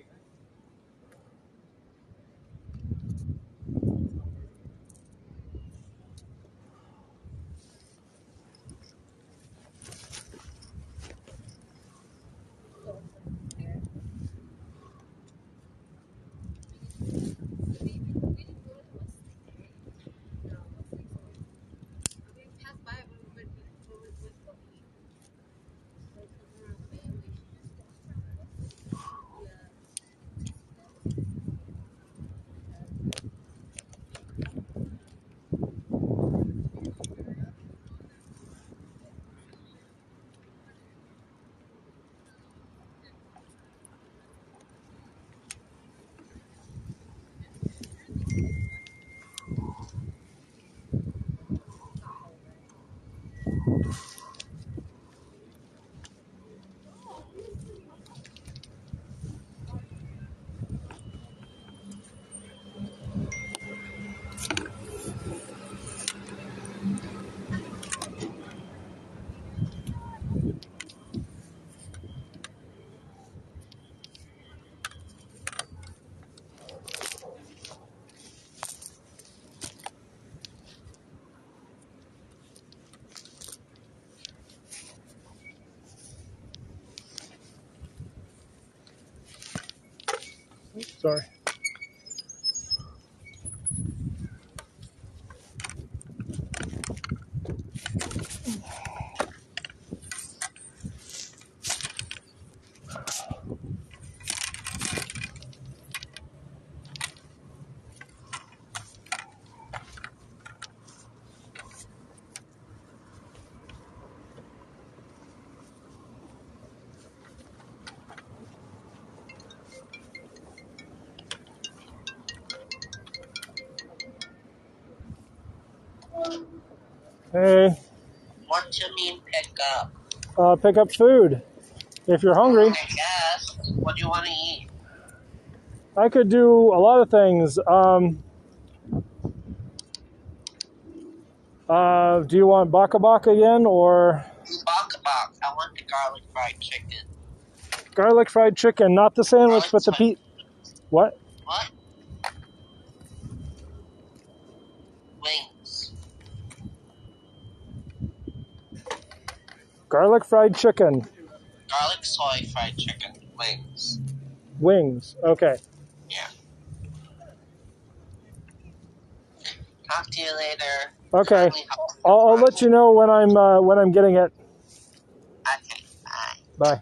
Sorry. Hey. What do you mean pick up? Pick up food if you're hungry. I guess. What do you want to eat? I could do a lot of things. Do you want baka baka again or? Baka bak. I want the garlic fried chicken. Garlic fried chicken, not the sandwich, but the Pete. What? What? Wings. Garlic fried chicken. Garlic soy fried chicken. Wings. Wings. Okay. Yeah. Talk to you later. Okay. I'll let you know when I'm getting it. Okay. Bye. Bye.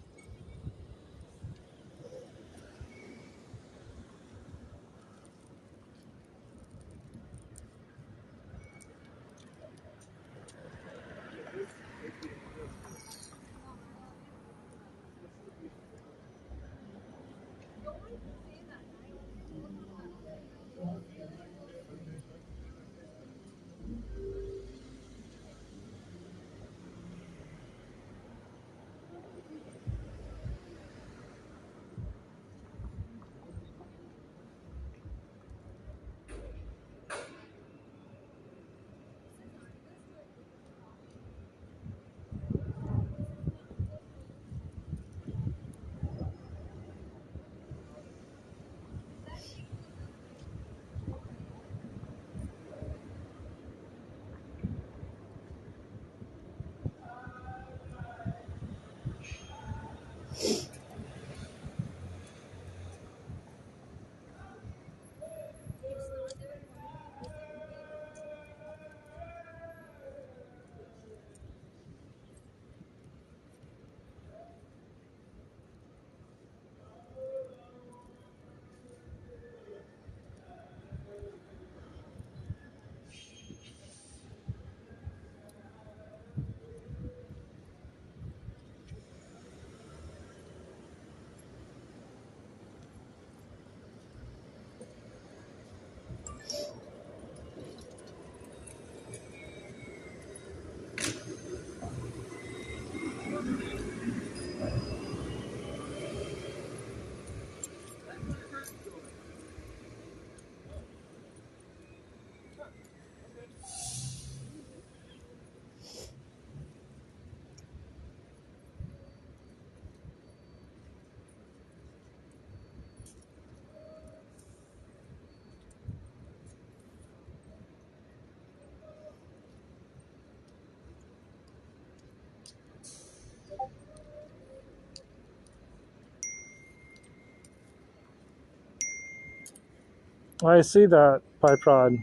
I see that, Pipe Rod.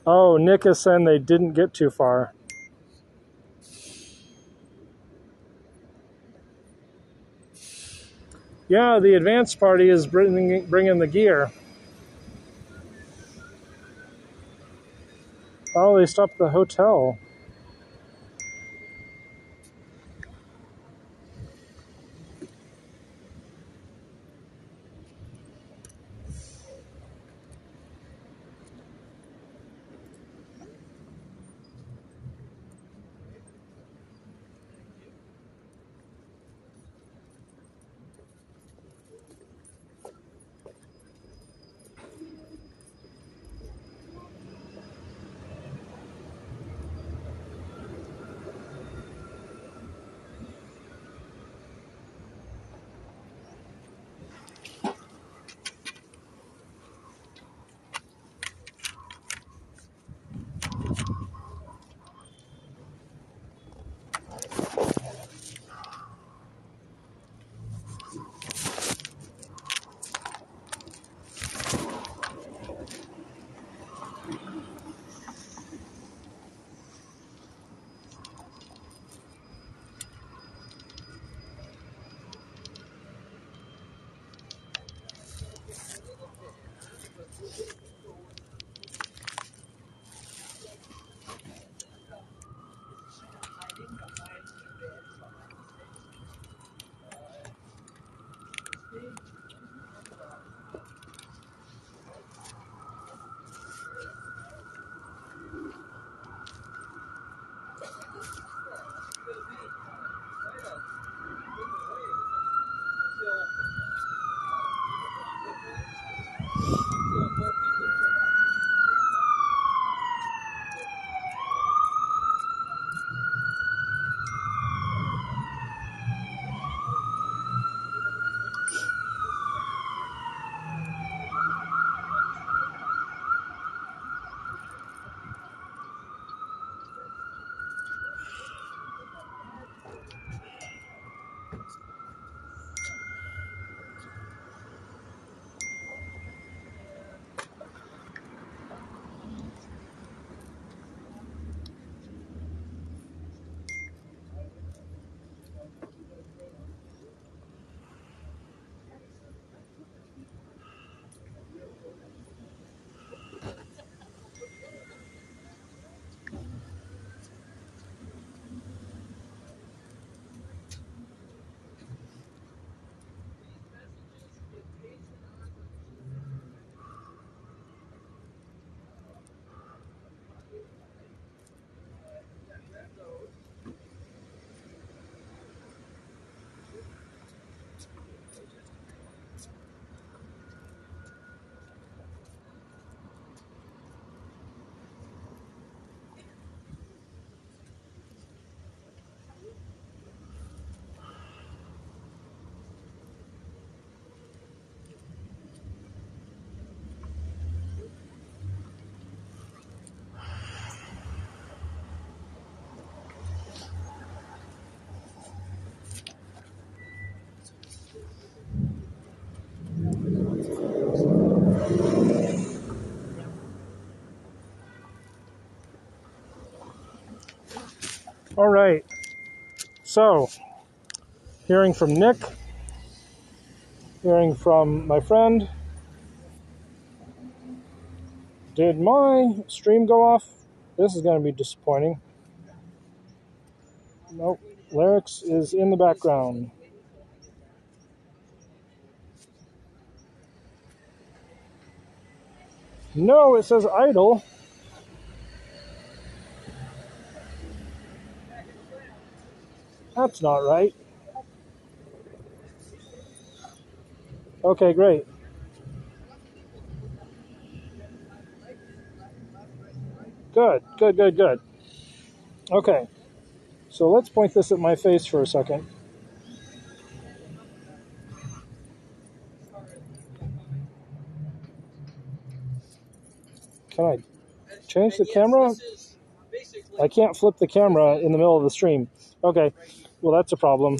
Oh, Nick is saying they didn't get too far. Yeah, the advanced party is bringing the gear. Oh, they stopped at the hotel. All right. So, hearing from Nick, hearing from my friend. Did my stream go off? This is going to be disappointing. Nope. Lyrics is in the background. No, it says idle. That's not right. Okay, great. Good. Okay, so let's point this at my face for a second. Can I change the camera? I can't flip the camera in the middle of the stream. Okay, well that's a problem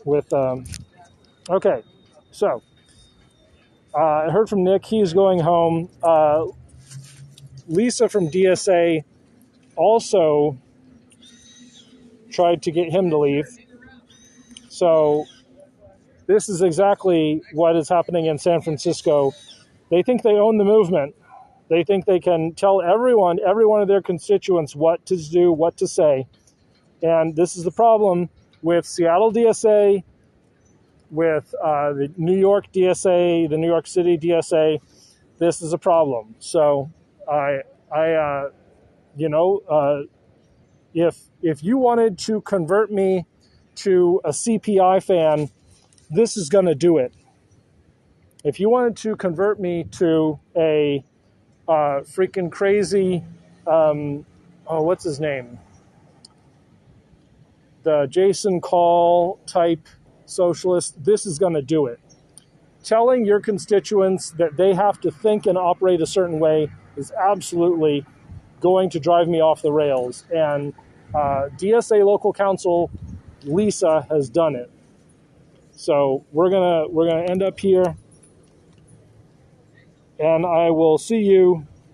with, okay, so I heard from Nick. He's going home. Lisa from DSA also tried to get him to leave. So this is exactly what is happening in San Francisco. They think they own the movement. They think they can tell every one of their constituents what to do, what to say. And this is the problem with Seattle DSA, with the New York DSA, the New York City DSA. This is a problem. So if you wanted to convert me to a CPI fan, this is going to do it. If you wanted to convert me to a freaking crazy, what's his name? The Jason Call type socialist, this is going to do it. Telling your constituents that they have to think and operate a certain way is absolutely going to drive me off the rails. And DSA local council Lisa has done it. So we're gonna end up here, and I will see you